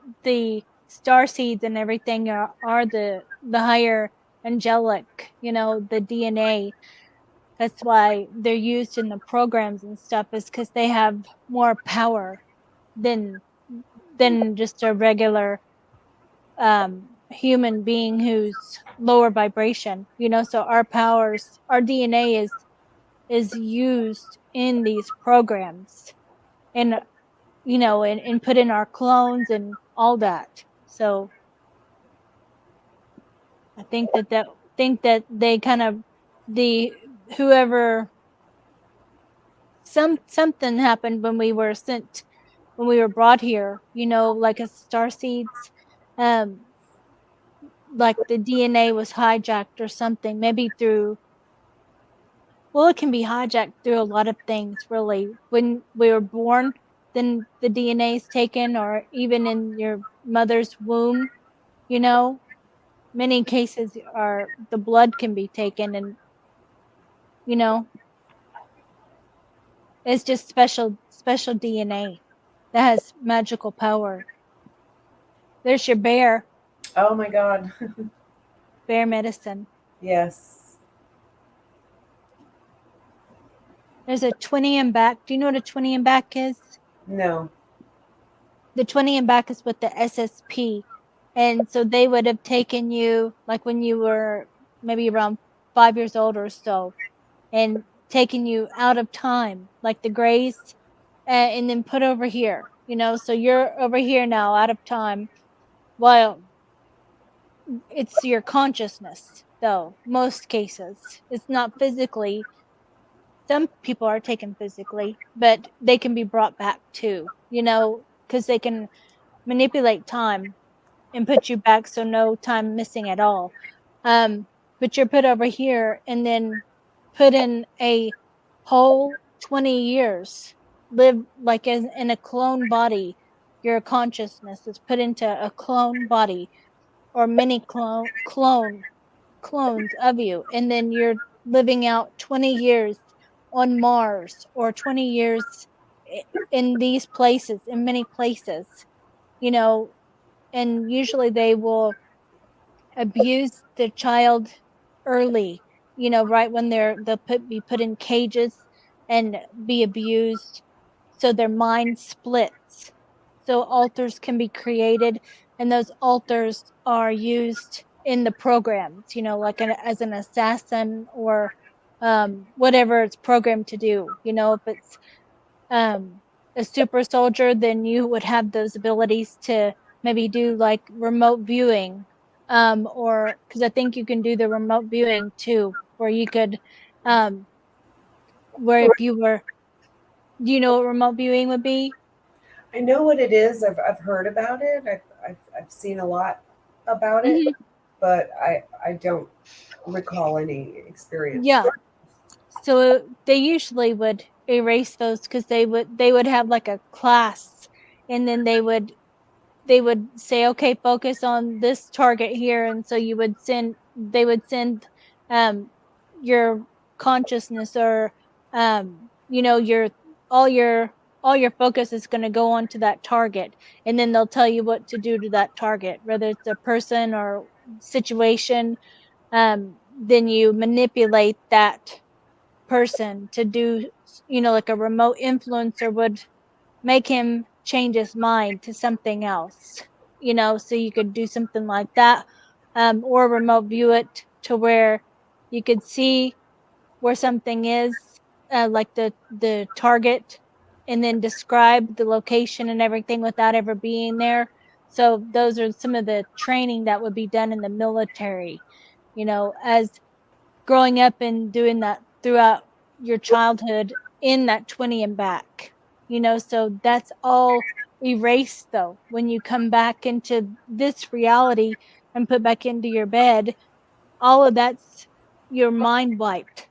Speaker 1: star seeds and everything are the higher angelic, you know, the DNA. That's why they're used in the programs and stuff, is because they have more power than just a regular human being who's lower vibration, you know. So our powers, our DNA is used in these programs, and you know, and put in our clones and all that. So I think that they kind of, the whoever, something happened when we were sent, when we were brought here, you know, like as star seeds, um like the DNA was hijacked or something, maybe through, well, it can be hijacked through a lot of things really. When we were born, then the DNA is taken, or even in your mother's womb, you know. Many cases are the blood can be taken, and you know, it's just special DNA that has magical power. There's your
Speaker 2: Oh my God.
Speaker 1: bear medicine.
Speaker 2: Yes.
Speaker 1: There's a 20 and back. Do you know what a 20 and back is?
Speaker 2: No.
Speaker 1: The 20 and back is with the SSP. And so they would have taken you like when you were maybe around 5 years old or so, and taken you out of time, like the grays, and then put over here, you know. So you're over here now, out of time, while it's your consciousness, though, most cases. It's not physically. Some people are taken physically, but they can be brought back too, you know, because they can manipulate time and put you back so no time missing at all. But you're put over here and then put in a whole 20 years, live like in a clone body. Your consciousness is put into a clone body, or many clones of you, and then you're living out 20 years on Mars, or 20 years in these places, in many places, you know. And usually they will abuse the child early, you know, right when be put in cages and be abused, so their mind splits, so altars can be created, and those altars are used in the programs, you know, like as an assassin, or whatever it's programmed to do. You know, if it's um, a super soldier, then you would have those abilities to maybe do like remote viewing, or because I think you can do the remote viewing too, where you could, um, where if you were, do you know what remote viewing would be?
Speaker 2: I know what it is. I've heard about it. I've seen a lot about it,
Speaker 1: Hmm.
Speaker 2: but I don't recall any experience
Speaker 1: Yeah.
Speaker 2: with.
Speaker 1: So they usually would erase those because they would have like a class, and then they would say, okay, focus on this target here, and so they would send um your consciousness, or your all your all your focus is going to go onto that target, and then they'll tell you what to do to that target, whether it's a person or situation. Then you manipulate that person to do, like a remote influencer would make him change his mind to something else, so you could do something like that, or remote view it to where you could see where something is, like the target, and then describe the location and everything without ever being there. So those are some of the training that would be done in the military, as growing up and doing that throughout your childhood in that 20 and back. So that's all erased though when you come back into this reality and put back into your bed. All of that's your mind wiped.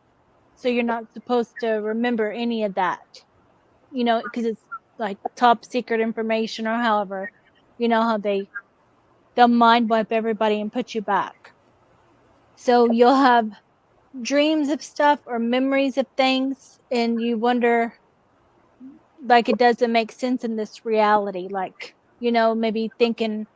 Speaker 1: So you're not supposed to remember any of that, because it's like top secret information, or however, how they'll mind wipe everybody and put you back. So you'll have dreams of stuff or memories of things, and you wonder, like, it doesn't make sense in this reality, like, maybe thinking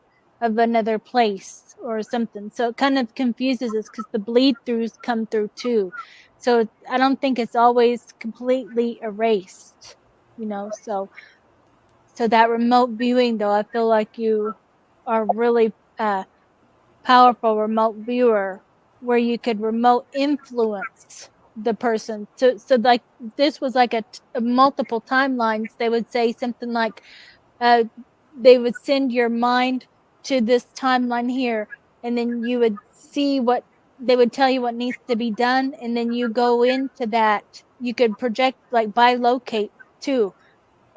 Speaker 1: of another place or something. So it kind of confuses us because the bleed throughs come through too. So I don't think it's always completely erased, so that remote viewing though, I feel like you are really powerful remote viewer, where you could remote influence the person. So like, this was like a multiple timelines. They would say something like, uh, they would send your mind to this timeline here, and then you would see what they would tell you what needs to be done, and then you go into that. You could project, like, bilocate too,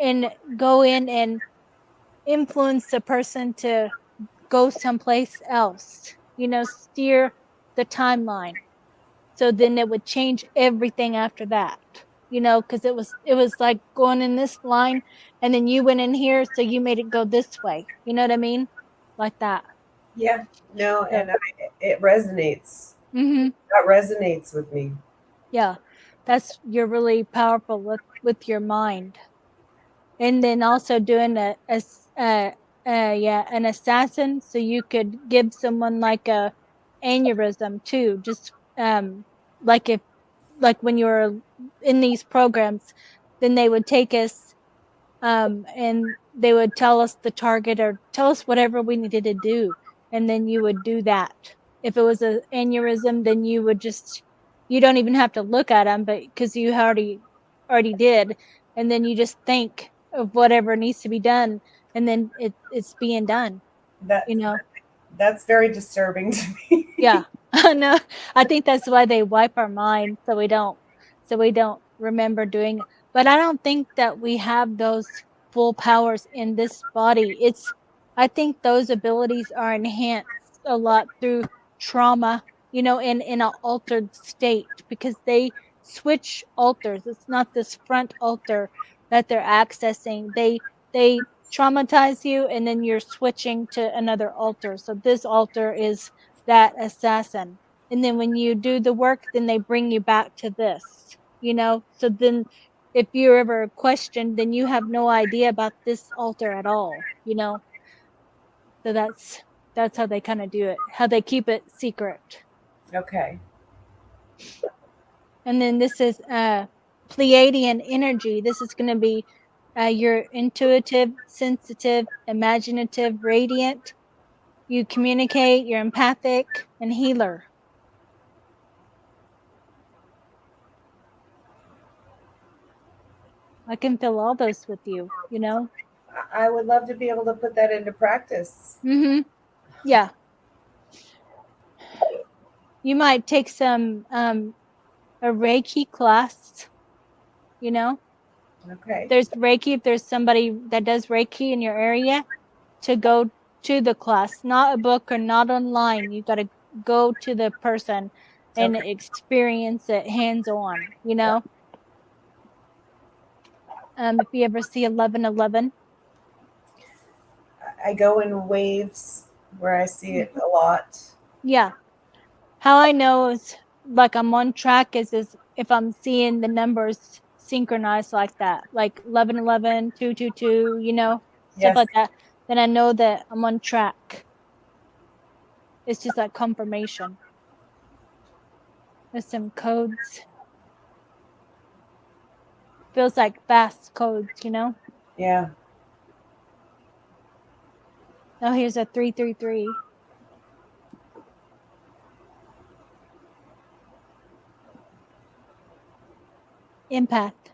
Speaker 1: and go in and influence the person to go someplace else, steer the timeline. So then it would change everything after that, because it was like going in this line, and then you went in here, so you made it go this way. You know what I mean? Like that.
Speaker 2: Yeah, no,
Speaker 1: So,
Speaker 2: and it resonates.
Speaker 1: mhm.
Speaker 2: That resonates with me.
Speaker 1: Yeah. You're really powerful with your mind. And then also doing yeah, an assassin, so you could give someone like a aneurysm too, just like if like when you were in these programs, then they would take us, and they would tell us the target, or tell us whatever we needed to do, and then you would do that. If it was a aneurysm, then you don't even have to look at them, but because you already did, and then you just think of whatever needs to be done, and then it's being done,
Speaker 2: That
Speaker 1: you know.
Speaker 2: that's very disturbing to
Speaker 1: Yeah.
Speaker 2: me.
Speaker 1: No, I think that's why they wipe our mind, so we don't remember doing it. But I don't think that we have those full powers in this body. I think those abilities are enhanced a lot through trauma, in an altered state, because they switch alters. It's not this front altar that they're accessing. They traumatize you, and then you're switching to another altar. So this altar is that assassin. And then when you do the work, then they bring you back to this, So then if you're ever questioned, then you have no idea about this altar at all, So that's how they kind of do it, how they keep it secret.
Speaker 2: Okay.
Speaker 1: And then this is Pleiadian energy. This is going to be your intuitive, sensitive, imaginative, radiant. You communicate, you're empathic, and healer. I can feel all those with you, you know?
Speaker 2: I would love to be able to put that into practice.
Speaker 1: Mm-hmm. Yeah. You might take some a Reiki class, you know?
Speaker 2: Okay.
Speaker 1: There's Reiki, if there's somebody that does Reiki in your area, to go to the class, not a book or not online. You got to go to the person and
Speaker 2: Okay.
Speaker 1: experience it hands on, you know? If you ever see 1111,
Speaker 2: I go in waves where I see it a lot.
Speaker 1: yeah. How I know is like I'm on track is if I'm seeing the numbers synchronized like that, like 1111, 222, you know, stuff
Speaker 2: Yes.
Speaker 1: like that, then I know that I'm on track. It's just like confirmation. There's some codes. Feels like fast codes, you know?
Speaker 2: Yeah.
Speaker 1: Oh, here's a 333. Impact.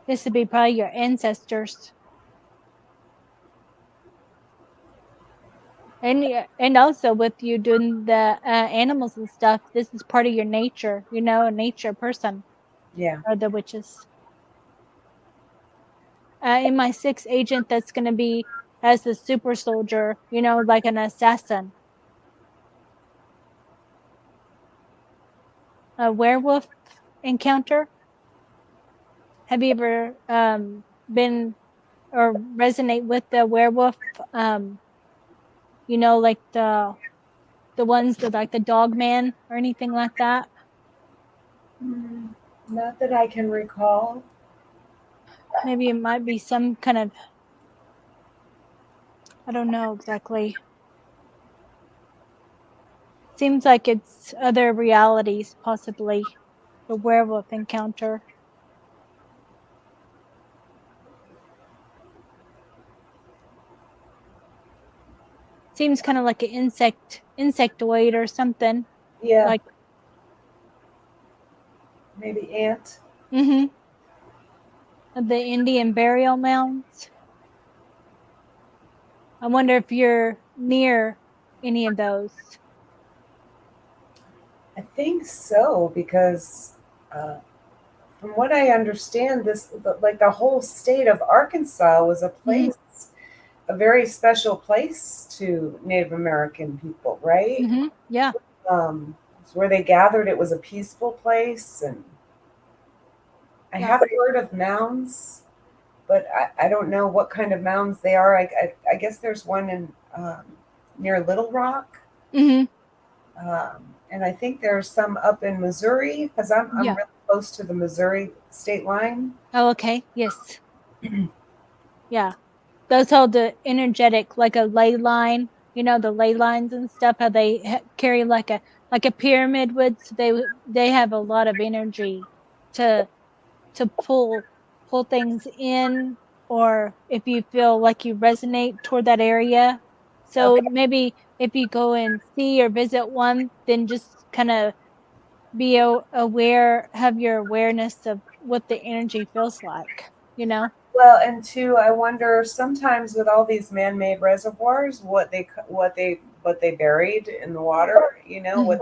Speaker 1: This would be probably your ancestors. And also with you doing the animals and stuff, this is part of your nature, you know, a nature person
Speaker 2: Yeah.
Speaker 1: are the witches. In my sixth agent, that's going to be as the super soldier, you know, like an assassin. A werewolf encounter. Have you ever been or resonate with the werewolf? Um, you know, like the ones that like the dog man or anything like that.
Speaker 2: Not that I can recall.
Speaker 1: Maybe it might be some kind of, I don't know exactly. Seems like it's other realities, possibly the werewolf encounter. Seems kind of like an insectoid or something.
Speaker 2: Yeah.
Speaker 1: Like,
Speaker 2: Maybe ant.
Speaker 1: mm-hmm. The Indian burial mounds. I wonder if you're near any of those.
Speaker 2: I think so because uh, from what I understand, like the whole state of Arkansas was a
Speaker 1: Mm-hmm.
Speaker 2: place, a very special place to Native American people, right?
Speaker 1: Mm-hmm. Yeah,
Speaker 2: It's where they gathered. It was a peaceful place, and I
Speaker 1: yeah.
Speaker 2: have heard of mounds, but I don't know what kind of mounds they are. I guess there's one in near Little Rock,
Speaker 1: Mm-hmm.
Speaker 2: and I think there's some up in Missouri because I'm
Speaker 1: Yeah.
Speaker 2: really close to the Missouri state line.
Speaker 1: Oh, okay. Yes. Yeah. Those hold the energetic, like a ley line. You know the ley lines and stuff. How they carry like a pyramid would. So they have a lot of energy to to pull things in, or if you feel like you resonate toward that area. So
Speaker 2: Okay.
Speaker 1: maybe if you go and see or visit one, then just kind of be aware, have your awareness of what the energy feels like, you know?
Speaker 2: Well, and two, I wonder sometimes with all these man-made reservoirs, what they buried in the water. You know
Speaker 1: Mhm.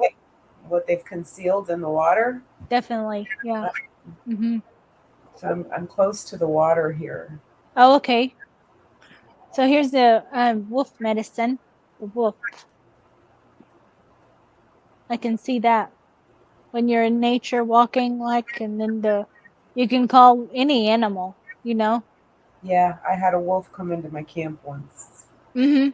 Speaker 2: what they've concealed in the water.
Speaker 1: Definitely. Yeah. Hmm.
Speaker 2: So I'm close to the water here.
Speaker 1: Oh, okay. So here's the wolf medicine. The wolf. I can see that when you're in nature walking, like, and then you can call any animal, you know?
Speaker 2: Yeah, I had a wolf come into my camp once.
Speaker 1: Hmm.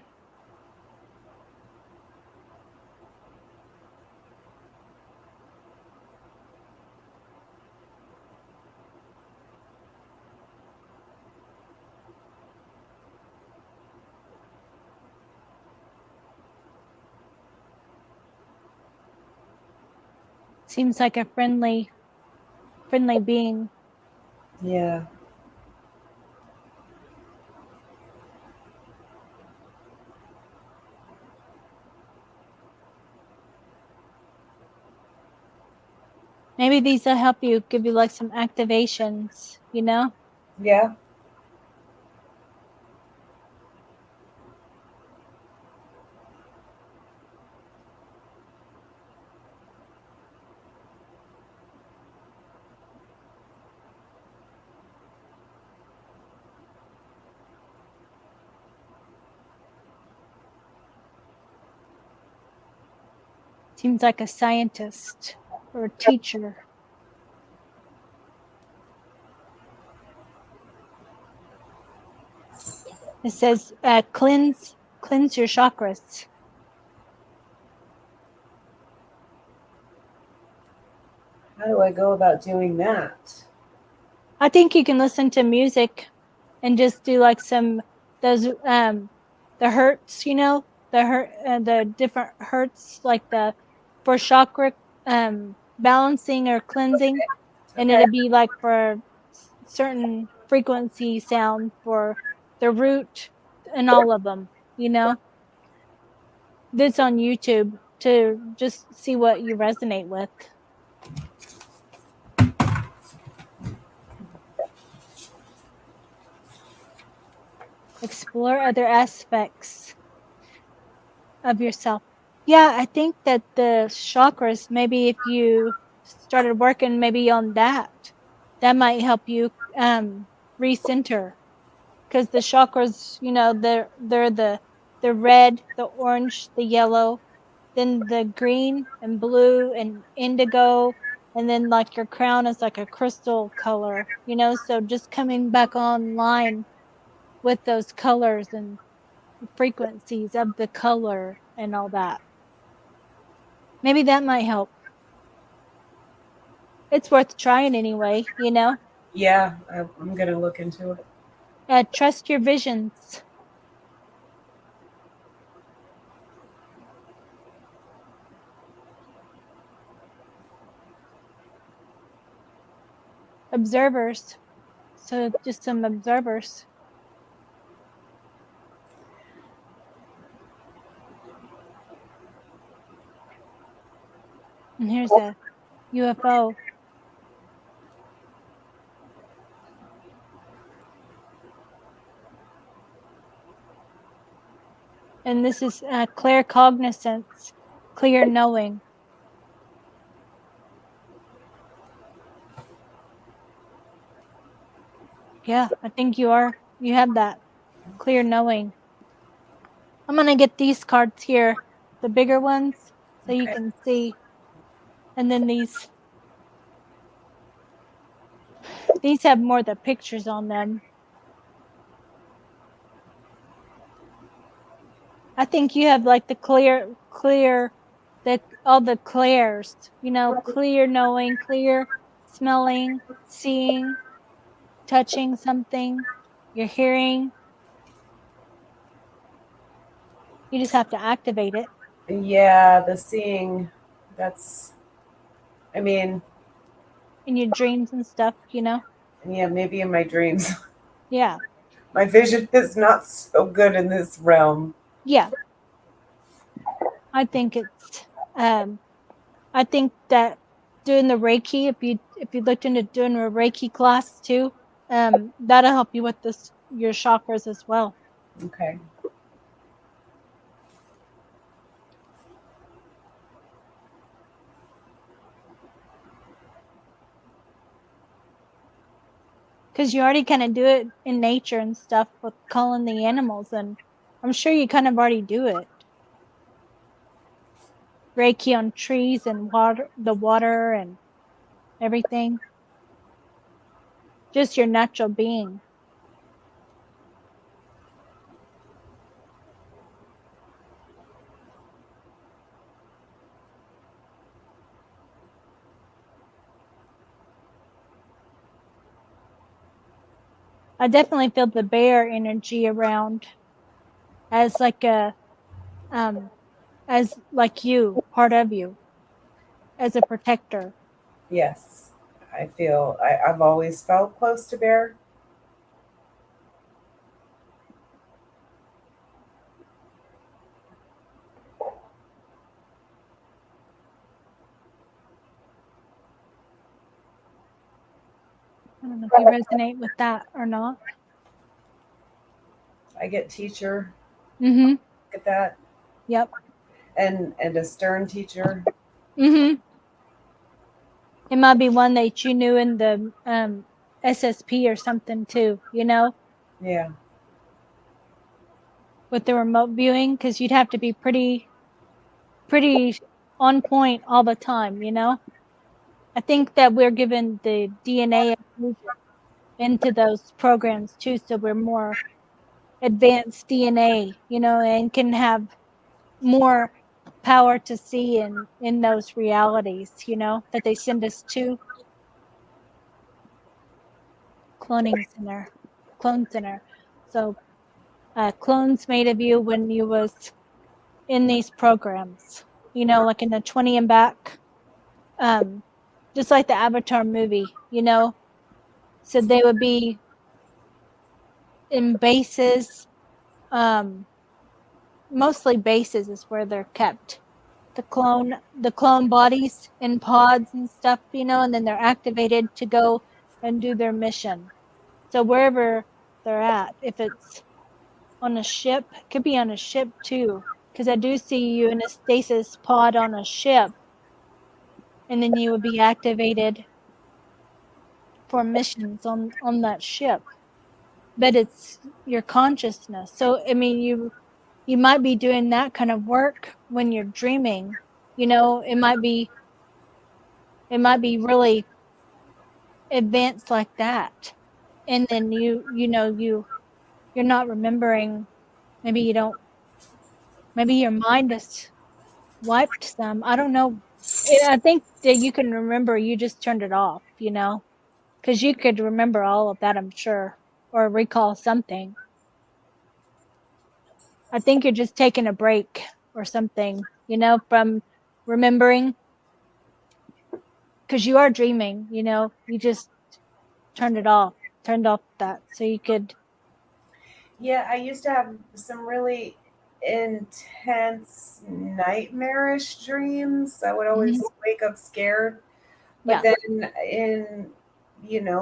Speaker 1: Seems like a friendly being.
Speaker 2: Yeah.
Speaker 1: Maybe these will help you, give you like some activations, you know?
Speaker 2: Yeah.
Speaker 1: Seems like a scientist or a teacher. It says, cleanse your chakras.
Speaker 2: How do I go about doing that?
Speaker 1: I think you can listen to music and just do like some those the hertz, you know, the different hertz, like the for chakra balancing or cleansing, and
Speaker 2: Okay.
Speaker 1: it'd be like for certain frequency sound for the root and all of them, you know. This on YouTube to just see what you resonate with. Explore other aspects of yourself. Yeah, I think that the chakras, maybe if you started working maybe on that, that might help you recenter. Because the chakras, you know, they're the red, the orange, the yellow, then the green and blue and indigo, and then like your crown is like a crystal color, you know. So just coming back online with those colors and frequencies of the color and all that. Maybe that might help. It's worth trying anyway, you know?
Speaker 2: Yeah, I'm going to look into it.
Speaker 1: Trust your visions. Observers. So just some observers. And here's a UFO. And this is clear cognizance, clear knowing. Yeah, I think you have that clear knowing. I'm going to get these cards here, the bigger ones, so you
Speaker 2: Okay.
Speaker 1: can see. And then these have more of the pictures on them. I think you have like the clear, the all the clairs, you know, clear knowing, clear smelling, seeing, touching something, you're hearing. You just have to activate it
Speaker 2: Yeah, the seeing, that's, I mean,
Speaker 1: in your dreams and stuff, you know?
Speaker 2: yeah, maybe in my dreams.
Speaker 1: Yeah.
Speaker 2: My vision is not so good in this realm.
Speaker 1: Yeah. I think it's um I think that doing the Reiki, if you looked into doing a Reiki class too, that'll help you with this your chakras as well.
Speaker 2: Okay.
Speaker 1: Because you already kind of do it in nature and stuff with calling the animals, and I'm sure you kind of already do it. Reiki on trees and water and everything. Just your natural being. I definitely feel the bear energy around as like a um as like you, part of you, as a protector.
Speaker 2: Yes. I've always felt close to Bear.
Speaker 1: I don't know if you resonate with that or not.
Speaker 2: I get teacher.
Speaker 1: Mhm.
Speaker 2: Get that?
Speaker 1: Yep.
Speaker 2: And a stern teacher.
Speaker 1: Mhm. It might be one that you knew in the SSP or something too, you know,
Speaker 2: Yeah.
Speaker 1: with the remote viewing, because you'd have to be pretty on point all the time, you know. I think that we're given the DNA inclusion into those programs too, so we're more advanced DNA, you know, and can have more power to see in those realities, you know, that they send us to. Cloning center, clone center. So clones made of you when you was in these programs, you know, like in the 20 and back, um, just like the Avatar movie, you know. So they would be in bases, um, mostly bases is where they're kept. The clone bodies in pods and stuff, you know, and then they're activated to go and do their mission. So wherever they're at, if it's on a ship, it could be on a ship too, because I do see you in a stasis pod on a ship, and then you would be activated for missions on that ship. But it's your consciousness. So I mean, you might be doing that kind of work when you're dreaming. You know, it might be really advanced like that, and then you're not remembering. Maybe you don't. Maybe your mind is wiped some. I don't know. I think that you can remember. You just turned it off. You know, because you could remember all of that. I'm sure, or recall something. I think you're just taking a break or something. You know, from remembering because you are dreaming. You know, you just turned it off. Turned off that so you could.
Speaker 2: Yeah, I used to have some really intense nightmarish dreams. I would always
Speaker 1: Mhm.
Speaker 2: wake up scared. But
Speaker 1: Yeah.
Speaker 2: then in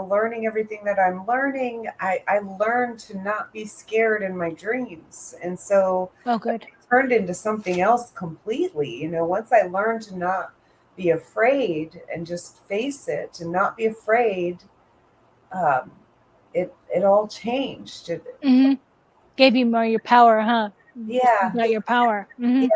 Speaker 2: learning everything that I'm learning, I learned to not be scared in my dreams. And so
Speaker 1: Oh, good.
Speaker 2: it turned into something else completely. Once I learned to not be afraid and just face it and not be afraid, um, it all changed.
Speaker 1: Mhm. Gave you more your power, huh? You
Speaker 2: Yeah,
Speaker 1: got your power. Mhm.
Speaker 2: yeah.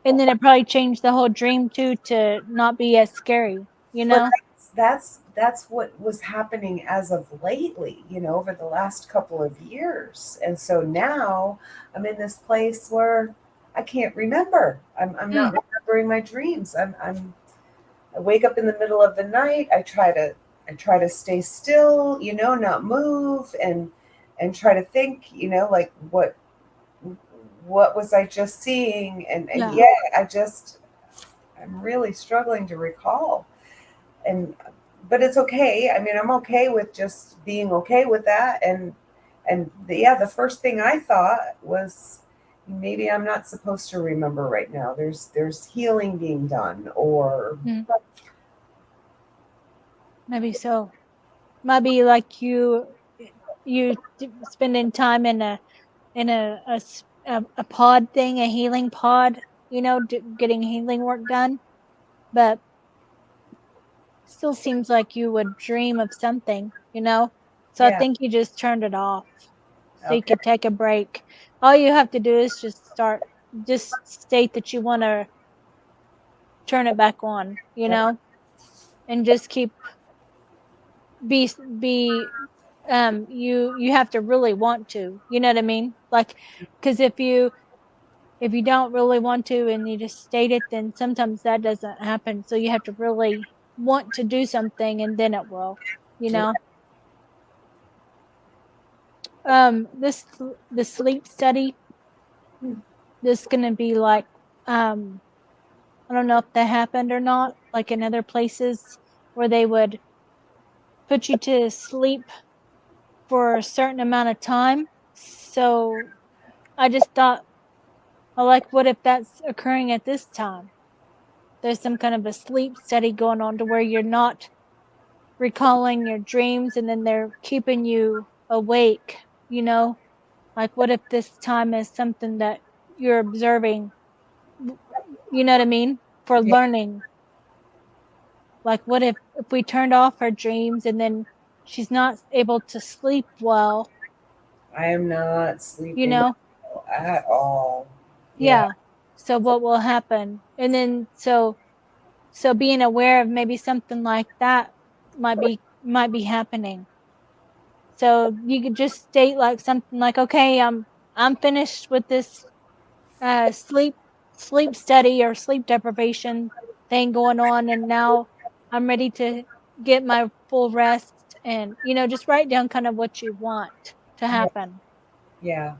Speaker 1: And then it probably changed the whole dream too to not be as scary, you
Speaker 2: But
Speaker 1: know?
Speaker 2: that's what was happening as of lately, over the last couple of years. And so now I'm in this place where I can't remember. I'm
Speaker 1: Mm.
Speaker 2: not remembering my dreams. I wake up in the middle of the night. I try to stay still, not move, and try to think, like what was I just seeing? And
Speaker 1: Yeah.
Speaker 2: yeah, I'm really struggling to recall. And but it's okay. I mean, I'm okay with just being okay with that. And the first thing I thought was maybe I'm not supposed to remember right now. There's healing being done, or
Speaker 1: Mm. Maybe so. Might be like spending time in a pod thing, a healing pod, you know, getting healing work done. But still seems like you would dream of something, you know? So I
Speaker 2: yeah.
Speaker 1: think you just turned it off so you
Speaker 2: Okay.
Speaker 1: could take a break. All you have to do is just state that you want to turn it back on, you
Speaker 2: Okay.
Speaker 1: know, and just keep be be you have to really want to, you know what I mean? Like, because if you don't really want to and you just state it, then sometimes that doesn't happen. So you have to really want to do something, and then it will, you know. The sleep study, this gonna be like, um I don't know if that happened or not, like in other places where they would put you to sleep for a certain amount of time. So I just thought, well, like, what if that's occurring at this time? There's some kind of a sleep study going on to where you're not. recalling your dreams, and then they're keeping you awake, you know? Like, what if this time is something that you're observing, you know what I mean? For
Speaker 2: Yeah,
Speaker 1: learning. Like, what if we turned off her dreams and then she's not able to sleep well,
Speaker 2: I am not
Speaker 1: you
Speaker 2: sleeping
Speaker 1: know?
Speaker 2: at all. Yeah,
Speaker 1: Yeah. So what will happen? And then so being aware of maybe something like that might be happening. So you could just state like something like, okay, I'm finished with this sleep study or sleep deprivation thing going on, and now I'm ready to get my full rest, and just write down kind of what you want to
Speaker 2: yeah,
Speaker 1: happen.
Speaker 2: yeah.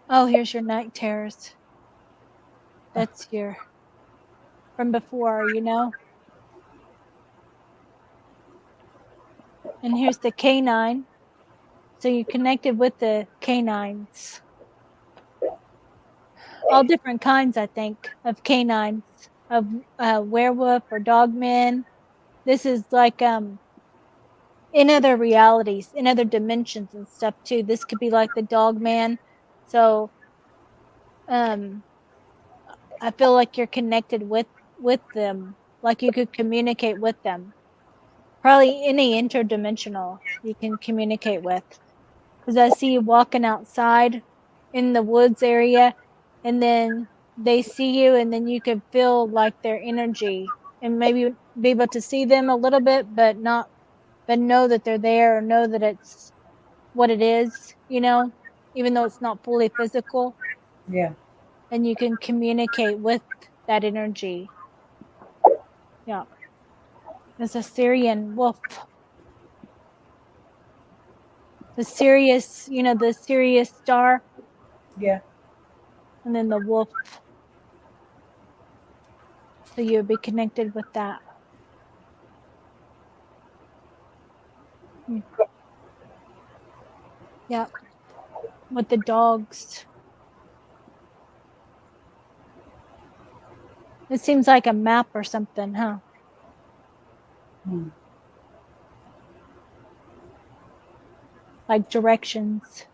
Speaker 1: Oh, here's your night terrors. That's your from before. And here's the canine. So you connected with the canines. All different kinds, I think, of canines, of werewolf or dogmen. This is like in other realities, in other dimensions and stuff too. This could be like the dog man. So um I feel like you're connected with them, like you could communicate with them. Probably any interdimensional you can communicate with. Because I see you walking outside in the woods area, and then they see you, and then you can feel like their energy, and maybe be able to see them a little bit, but not, but know that they're there, or know that it's what it is, even though it's not fully physical,
Speaker 2: Yeah.
Speaker 1: and you can communicate with that energy. Yeah. There's a Syrian wolf, the Sirius star,
Speaker 2: Yeah.
Speaker 1: and then the wolf. So you'll be connected with that. Mm. Yeah. With the dogs. It seems like a map or something, huh?
Speaker 2: Hmm.
Speaker 1: Like directions.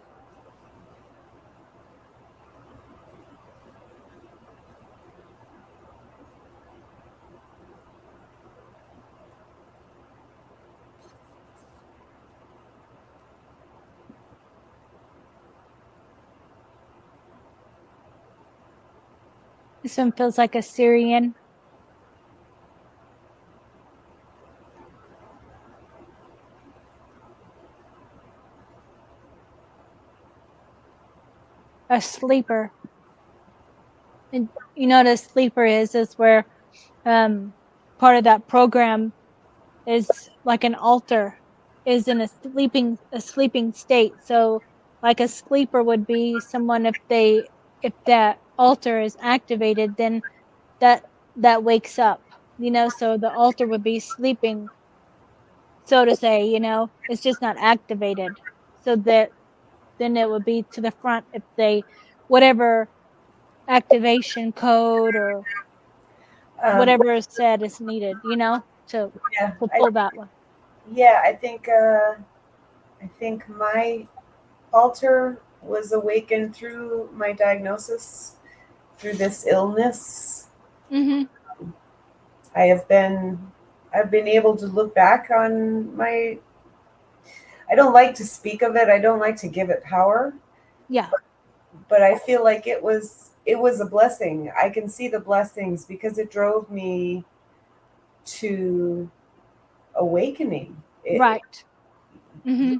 Speaker 1: This one feels like a Syrian. A sleeper. And you know what a sleeper is where um part of that program is like an altar is in a sleeping state. So like a sleeper would be someone, if that altar is activated, then that that wakes up. So the altar would be sleeping, so to say. It's just not activated. So that then it would be to the front if they whatever activation code or
Speaker 2: Um,
Speaker 1: whatever is said is needed, to
Speaker 2: yeah.
Speaker 1: pull that one.
Speaker 2: Yeah. I think my altar was awakened through my diagnosis, through this illness.
Speaker 1: Mhm.
Speaker 2: I have been I've been able to look back on my. I don't like to speak of it. I don't like to give it power,
Speaker 1: Yeah.
Speaker 2: but I feel like it was a blessing. I can see the blessings because it drove me to awakening.
Speaker 1: Right. Mhm.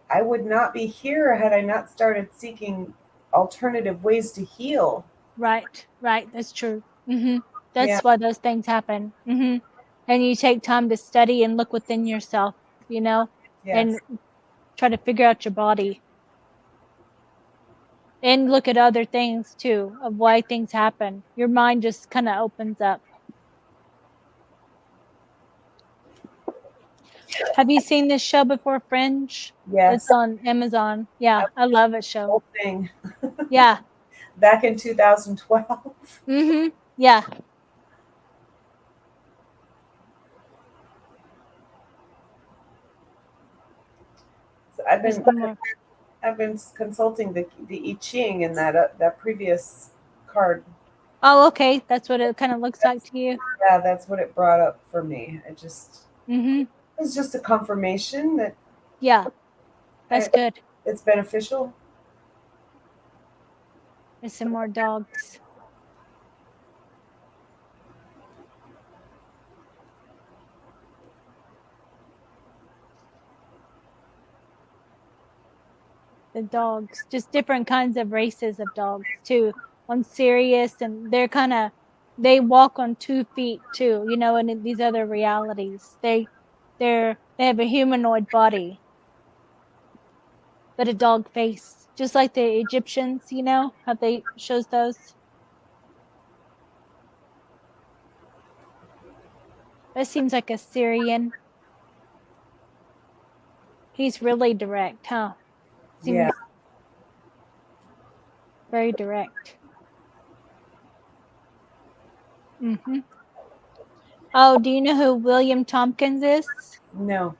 Speaker 2: I would not be here had I not started seeking alternative ways to heal.
Speaker 1: Right. Right. That's true. Mhm.
Speaker 2: Yeah.
Speaker 1: That's why those things happen. Mhm. And you take time to study and look within yourself,
Speaker 2: Yes.
Speaker 1: and try to figure out your body, and look at other things too of why things happen. Your mind just kind of opens up. Have you seen this show before, Fringe? It's
Speaker 2: Yes.
Speaker 1: on Amazon.
Speaker 2: I
Speaker 1: Yeah, I
Speaker 2: watched
Speaker 1: love it
Speaker 2: the
Speaker 1: show.
Speaker 2: whole thing
Speaker 1: Yeah.
Speaker 2: back in 2012.
Speaker 1: Mhm. Yeah.
Speaker 2: I've
Speaker 1: There's
Speaker 2: been
Speaker 1: some more.
Speaker 2: I've been consulting the I Ching in that previous card.
Speaker 1: Oh, okay. That's what it kind of looks like to you.
Speaker 2: Yeah, that's what it brought up for me.
Speaker 1: Mm-hmm.
Speaker 2: It was just a confirmation that
Speaker 1: Yeah, that's
Speaker 2: I,
Speaker 1: good.
Speaker 2: it's beneficial.
Speaker 1: There's some more dogs. The dogs, just different kinds of races of dogs too. One serious, and they walk on 2 feet too. You know, and in these other realities, they have a humanoid body, but a dog face, just like the Egyptians. You know how they shows those. That seems like a Syrian. He's really direct, huh?
Speaker 2: Yeah.
Speaker 1: Seems very direct. Mm-hmm. Oh, do you know who William Tompkins is?
Speaker 2: No.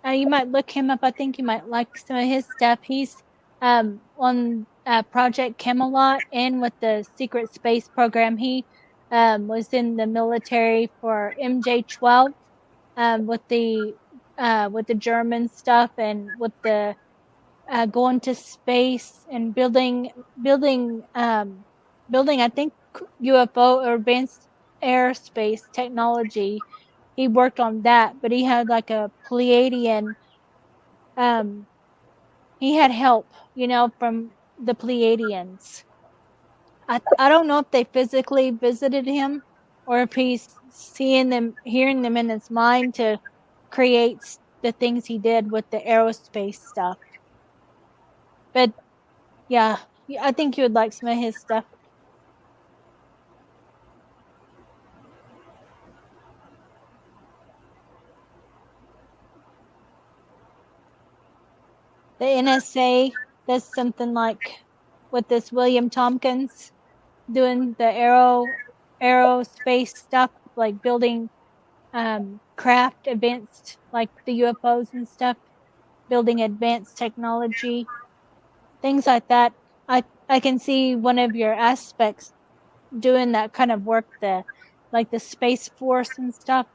Speaker 1: You might look him up. I think you might like some of his stuff. He's on Project Camelot and with the secret space program. He was in the military for MJ-12 with the German stuff and with the going to space and building I think UFO or advanced aerospace technology. He worked on that, but he had like a Pleiadian um he had help, you know, from the Pleiadians. I don't know if they physically visited him or if he's seeing them, hearing them in his mind to create the things he did with the aerospace stuff. But yeah, I think you would like some of his stuff. The NSA does something like with this William Tompkins doing the aerospace stuff, like building craft advanced, like the UFOs and stuff, building advanced technology, things like that. I can see one of your aspects doing that kind of work, the like the space force and stuff,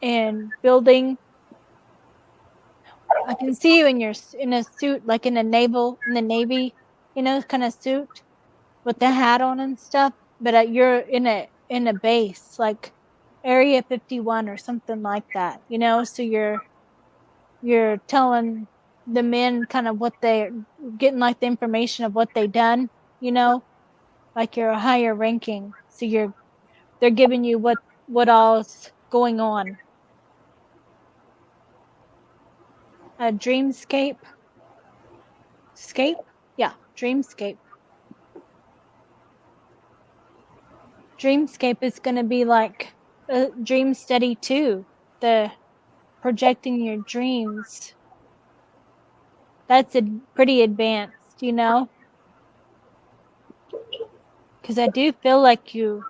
Speaker 1: and building. I can see you in in a suit, like in the navy, you know, kind of suit with the hat on and stuff. But you're in a base like Area 51 or something like that, you know. So you're telling the men kind of what they're getting, like the information of what they done, you know, like you're a higher ranking. So they're giving you what all's going on. A dreamscape, scape, yeah, dreamscape. Dreamscape is going to be like a dream study too. The projecting your dreams. That's pretty advanced, you know, because I do feel like you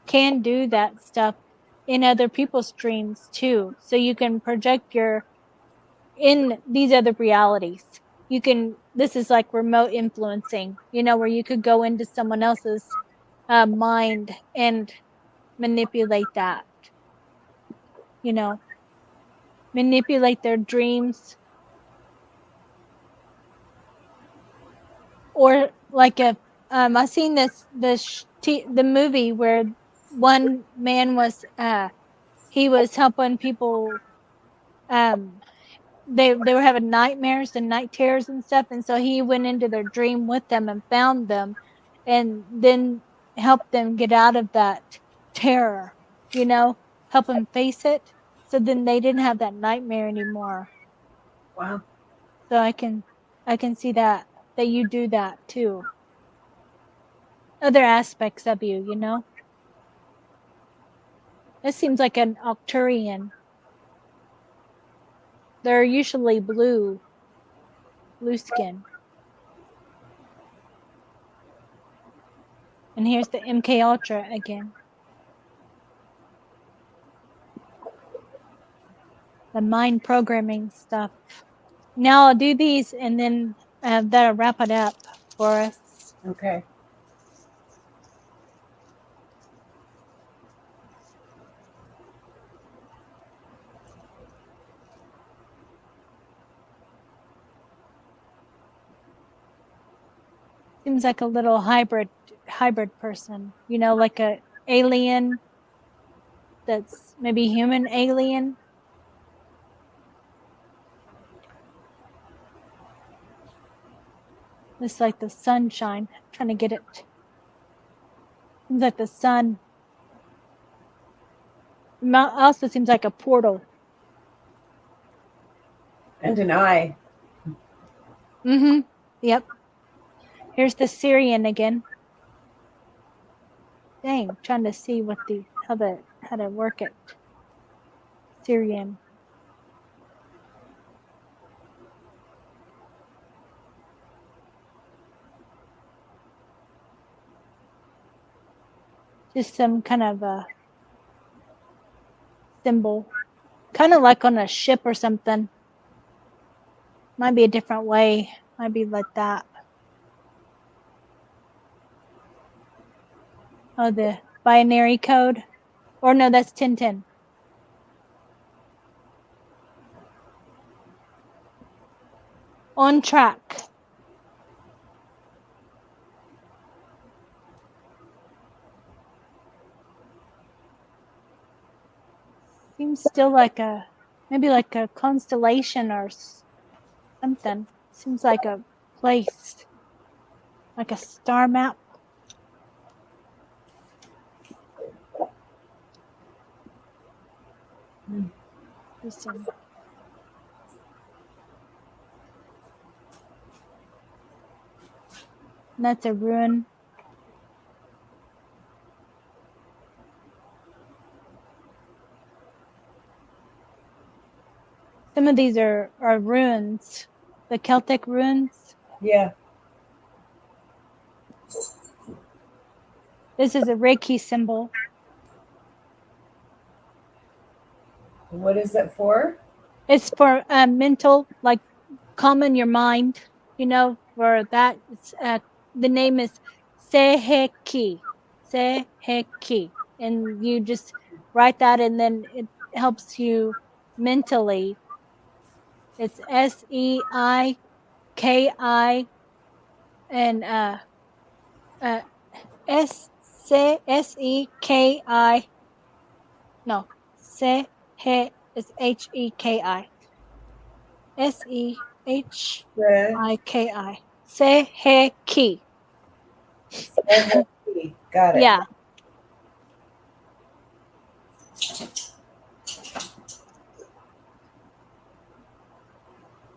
Speaker 1: can do that stuff in other people's dreams too. So you can project your in these other realities. You can, this is like remote influencing, you know, where you could go into someone else's mind and manipulate that, you know, manipulate their dreams. Or like a I seen the movie where one man was he was helping people, um they were having nightmares and night terrors and stuff, and so he went into their dream with them and found them and then helped them get out of that terror, you know, help them face it, so then they didn't have that nightmare anymore.
Speaker 2: Wow.
Speaker 1: So I can see that you do that too. Other aspects of you, you know. This seems like an Octurian. They're usually blue skin. And here's the MK Ultra again. the mind programming stuff. Now I'll do these and then that'll wrap it up for us.
Speaker 2: Okay.
Speaker 1: Seems like a little hybrid person, you know, like a alien that's maybe human alien. It's like the sunshine. I'm trying to get it. Seems like the sun. Also seems like a portal.
Speaker 2: And an eye.
Speaker 1: Mm-hmm. Yep. Here's the Syrian again. Dang, trying to see what how to work it. Syrian. Just some kind of a symbol. Kind of like on a ship or something. Might be a different way. Might be like that. Oh, the binary code. Or no, that's 1010. On track. Seems still like maybe like a constellation or something. Seems like a place. Like a star map. Interesting. And that's a ruin. Some of these are runes, the Celtic runes.
Speaker 2: Yeah.
Speaker 1: This is a Reiki symbol.
Speaker 2: What is it for?
Speaker 1: It's for mental, like calming your mind. You know, for that, it's, the name is Seheki. Seheki. And you just write that and then it helps you mentally. It's Seiki and Seki. No, Se He is Heki. Sehiki. Seheki.
Speaker 2: Got it.
Speaker 1: Yeah.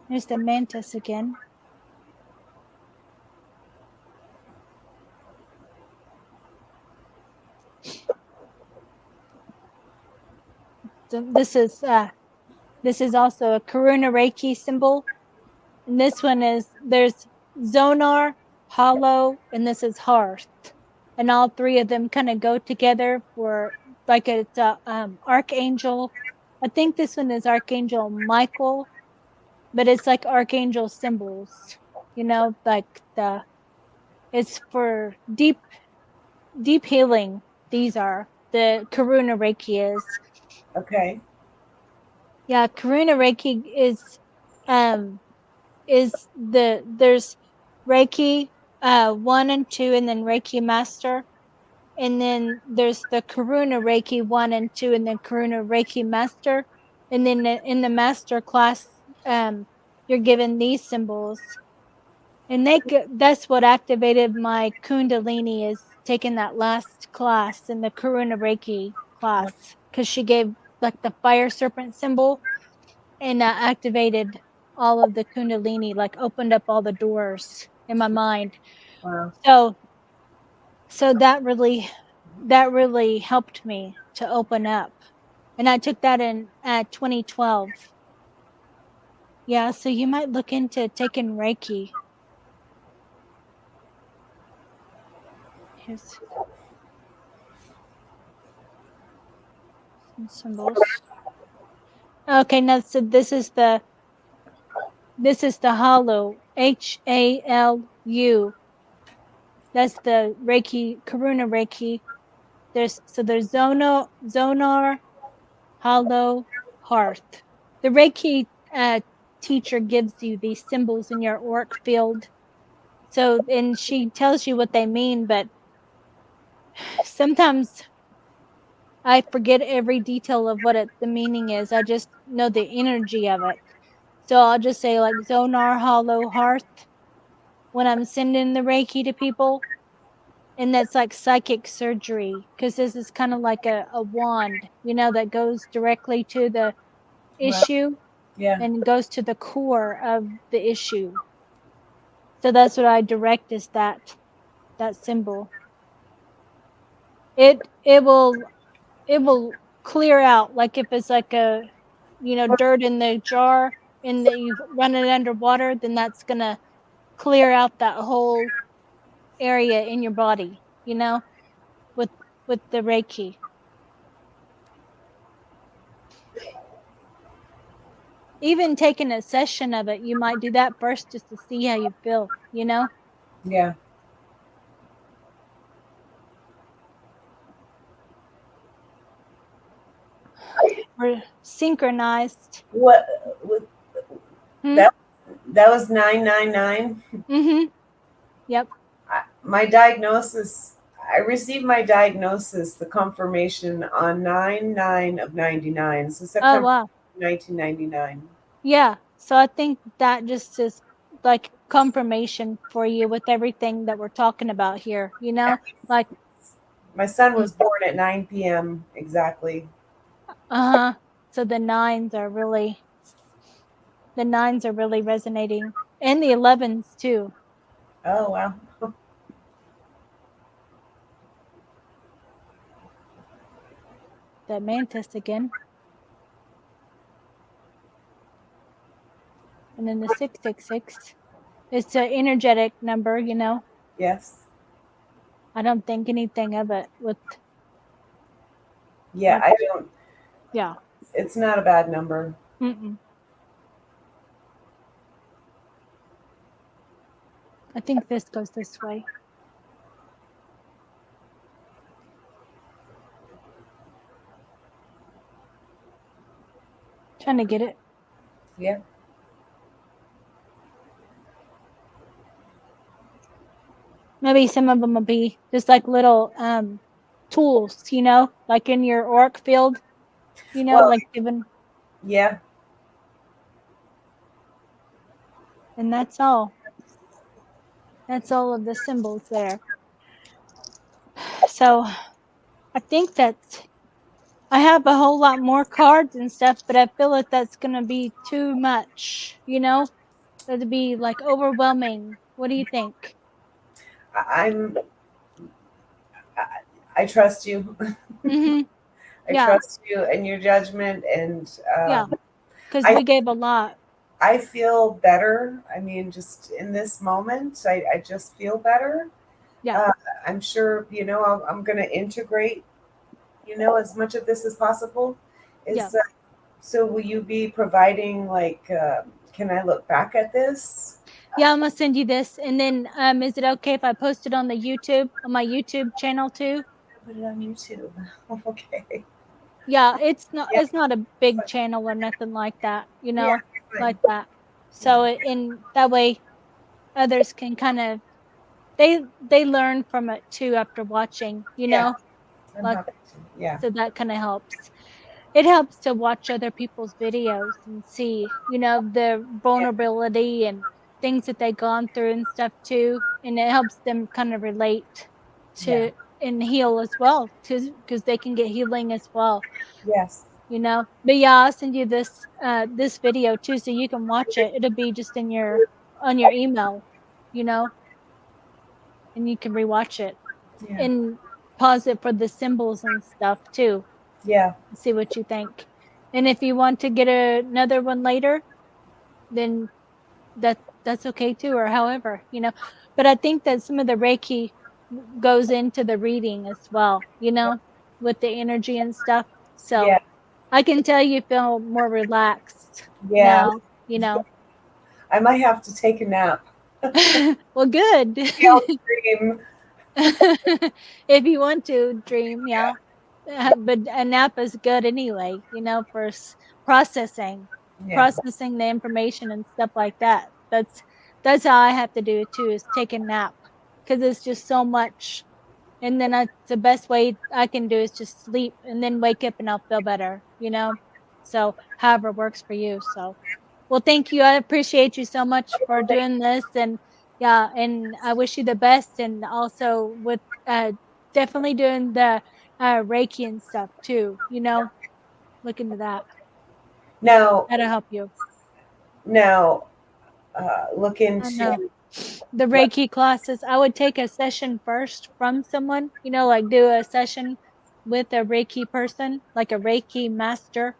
Speaker 1: There's the mantis again. So this is also a Karuna Reiki symbol. And this one is there's Zonar, Hollow, and this is Hearth. And all three of them kind of go together for like it's Archangel. I think this one is Archangel Michael, but it's like Archangel symbols, you know, like it's for deep healing. These are the Karuna Reiki is.
Speaker 2: Okay.
Speaker 1: Yeah, Karuna Reiki is there's Reiki 1 and 2 and then Reiki Master. And then there's the Karuna Reiki 1 and 2 and then Karuna Reiki Master. And then in the master class you're given these symbols. And that's what activated my Kundalini is taking that last class in the Karuna Reiki class because she gave like the fire serpent symbol and that activated all of the Kundalini, like opened up all the doors in my mind.
Speaker 2: Wow.
Speaker 1: So that really helped me to open up. And I took that in 2012. Yeah, so you might look into taking Reiki. Here's some symbols. Okay, now so this is the Halu, HALU. That's the Reiki, Karuna Reiki. There's Zonar, Hollow, Hearth. The Reiki teacher gives you these symbols in your auric field. So, and she tells you what they mean, but sometimes I forget every detail of what the meaning is. I just know the energy of it. So I'll just say like Zonar, Hollow, Hearth when I'm sending the Reiki to people. And that's like psychic surgery because this is kind of like a wand, that goes directly to the
Speaker 2: Well,
Speaker 1: issue
Speaker 2: yeah,
Speaker 1: and goes to the core of the issue. So that's what I direct is that symbol. It will clear out, like if it's like a dirt in the jar and that you run it underwater, then that's gonna clear out that whole area in your body, with the Reiki. Even taking a session of it, you might do that first just to see how you feel.
Speaker 2: yeah.
Speaker 1: We're synchronized.
Speaker 2: What
Speaker 1: Hmm?
Speaker 2: that that was 999.
Speaker 1: Mm-hmm. Yep.
Speaker 2: My diagnosis. I received my diagnosis, the confirmation on 9/9 of 99, so
Speaker 1: Oh
Speaker 2: September
Speaker 1: wow.
Speaker 2: 1999.
Speaker 1: Yeah. So I think that just is like confirmation for you with everything that we're talking about here. Like,
Speaker 2: My son was born at 9 p.m. exactly.
Speaker 1: uh-huh. So the nines are really resonating. And the 11s too.
Speaker 2: Oh, wow.
Speaker 1: That mantis again. And then the 666. It's an energetic number.
Speaker 2: Yes.
Speaker 1: I don't think anything of it with
Speaker 2: Yeah,
Speaker 1: like,
Speaker 2: I don't,
Speaker 1: yeah.
Speaker 2: it's not a bad number.
Speaker 1: Mm-mm. I think this goes this way. Trying to get it.
Speaker 2: Yeah.
Speaker 1: Maybe some of them will be just like little tools, like in your auric field,
Speaker 2: Well,
Speaker 1: like given,
Speaker 2: yeah.
Speaker 1: and that's all. That's all of the symbols there. So I think I have a whole lot more cards and stuff, but I feel like that's gonna be too much. That'd be like overwhelming. What do you think?
Speaker 2: I'm, I trust you.
Speaker 1: Mm-hmm.
Speaker 2: I
Speaker 1: Yeah,
Speaker 2: trust you and your judgment. And
Speaker 1: yeah. Because
Speaker 2: I,
Speaker 1: we gave a lot.
Speaker 2: I feel better. I mean, just in this moment, I just feel better.
Speaker 1: Yeah,
Speaker 2: Uh, I'm sure, I'm going to integrate, as much of this as possible.
Speaker 1: yeah.
Speaker 2: Is So will you be providing, like, can I look back at this?
Speaker 1: Yeah, I'm gonna send you this, and then is it okay if I post it on my YouTube channel too?
Speaker 2: Put it on YouTube. Okay.
Speaker 1: Yeah, it's not
Speaker 2: Yeah.
Speaker 1: it's not a big channel or nothing like that,
Speaker 2: Yeah.
Speaker 1: like
Speaker 2: Fine.
Speaker 1: that.
Speaker 2: Yeah.
Speaker 1: So in that way, others can kind of they learn from it too after watching,
Speaker 2: Yeah. I'm
Speaker 1: like,
Speaker 2: happy to. Yeah.
Speaker 1: so that kind of helps. It helps to watch other people's videos and see, the
Speaker 2: Yeah.
Speaker 1: vulnerability and things that they've gone through and stuff too. And it helps them kind of relate
Speaker 2: Yeah.
Speaker 1: to and heal as well, because they can get healing as well.
Speaker 2: Yes.
Speaker 1: But yeah, I'll send you this video too so you can watch it. It'll be just in your on your email, you know, and you can rewatch it
Speaker 2: Yeah.
Speaker 1: and pause it for the symbols and stuff too.
Speaker 2: Yeah.
Speaker 1: See what you think. And if you want to get another one later, then that's okay too, or however. But I think that some of the Reiki goes into the reading as well, with the energy and stuff.
Speaker 2: Yeah.
Speaker 1: So I can tell you feel more relaxed
Speaker 2: Yeah,
Speaker 1: now, you know.
Speaker 2: I might have to take a nap.
Speaker 1: Well, good.
Speaker 2: Maybe I'll dream.
Speaker 1: If you want to dream, yeah. But a nap is good anyway, you know, for processing,
Speaker 2: Yeah.
Speaker 1: processing the information and stuff like that. That's how I have to do it too, is take a nap because it's just so much. And then the best way I can do is just sleep and then wake up and I'll feel better, you know. So however works for you. So well, thank you. I appreciate you so much for
Speaker 2: Thank
Speaker 1: doing this, and yeah, and I wish you the best, and also with uh, definitely doing the Reiki and stuff too. You know, look into that.
Speaker 2: Now,
Speaker 1: That'll help you.
Speaker 2: now, look
Speaker 1: I know
Speaker 2: into
Speaker 1: the
Speaker 2: what?
Speaker 1: Reiki classes. I would take a session first from someone. You know, like do a session with a Reiki person, like a Reiki master.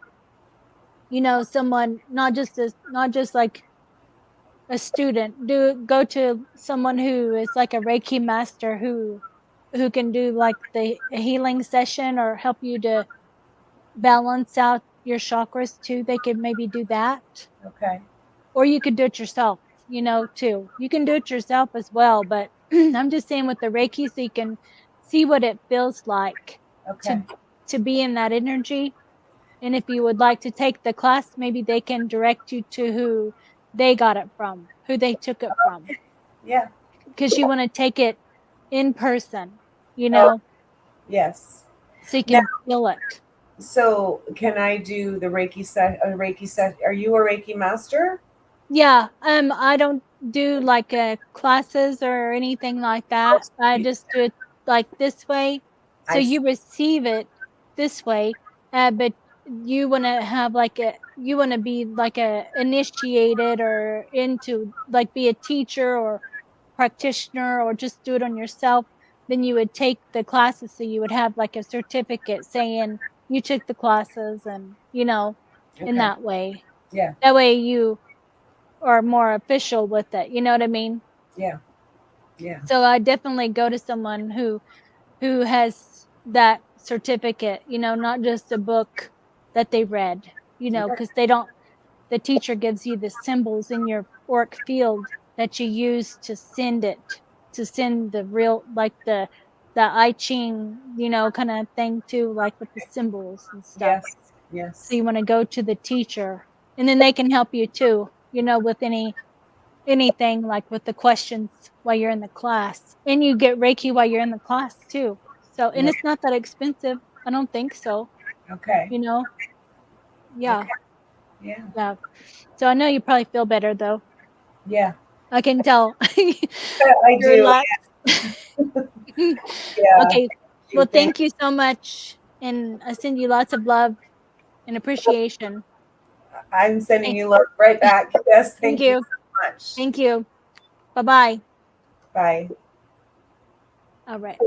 Speaker 1: You know, someone not just like a student. Do go to someone who is like a Reiki master who can do like the a healing session or help you to balance out your chakras too. They could maybe do that.
Speaker 2: Okay,
Speaker 1: Or you could do it yourself, you know, too. You can do it yourself as well, but I'm just saying with the Reiki so you can see what it feels like
Speaker 2: okay,
Speaker 1: to to be in that energy. And if you would like to take the class, maybe they can direct you to who they got it from, who they took it from.
Speaker 2: yeah.
Speaker 1: Because you want to take it in person, you
Speaker 2: Oh,
Speaker 1: know,
Speaker 2: yes.
Speaker 1: so you
Speaker 2: Now,
Speaker 1: can feel it.
Speaker 2: so can I do the Reiki set? A Reiki set? Are you a Reiki master?
Speaker 1: Yeah, I don't do like classes or anything like
Speaker 2: Oh,
Speaker 1: that. I just do it like this way. So
Speaker 2: I see.
Speaker 1: you receive it this way, but you want to have like you want to be like a initiated or into like be a teacher or practitioner or just do it on yourself, then you would take the classes so you would have like a certificate saying you took the classes and, you know, in
Speaker 2: Okay.
Speaker 1: that way.
Speaker 2: Yeah.
Speaker 1: That way you are more official with it, you know what I mean?
Speaker 2: Yeah. Yeah.
Speaker 1: So I definitely go to someone who has that certificate, you know, not just a book that they read, you know,
Speaker 2: Okay.
Speaker 1: because they don't the teacher gives you the symbols in your auric field that you use to send it, to send the real, like the I Ching, you know, kind of thing too, like with the symbols and stuff.
Speaker 2: Yes.
Speaker 1: So
Speaker 2: Yes.
Speaker 1: you want to go to the teacher, and then they can help you too, you know, with anything like with the questions while you're in the class, and you get Reiki while you're in the class too. So, and
Speaker 2: Yeah.
Speaker 1: it's not that expensive. I don't think so.
Speaker 2: Okay.
Speaker 1: You know, yeah,
Speaker 2: Okay. Yeah.
Speaker 1: yeah. So I know you probably feel better though.
Speaker 2: Yeah.
Speaker 1: I can tell.
Speaker 2: I
Speaker 1: You're
Speaker 2: do.
Speaker 1: relaxed.
Speaker 2: Yeah.
Speaker 1: Okay.
Speaker 2: Thank you.
Speaker 1: Well,
Speaker 2: Thank.
Speaker 1: thank you so much, and I send you lots of love and appreciation.
Speaker 2: I'm sending
Speaker 1: Thank
Speaker 2: you love right back. Yes.
Speaker 1: thank
Speaker 2: Thank you
Speaker 1: you.
Speaker 2: so much.
Speaker 1: Thank you. Bye-bye.
Speaker 2: Bye.
Speaker 1: All right.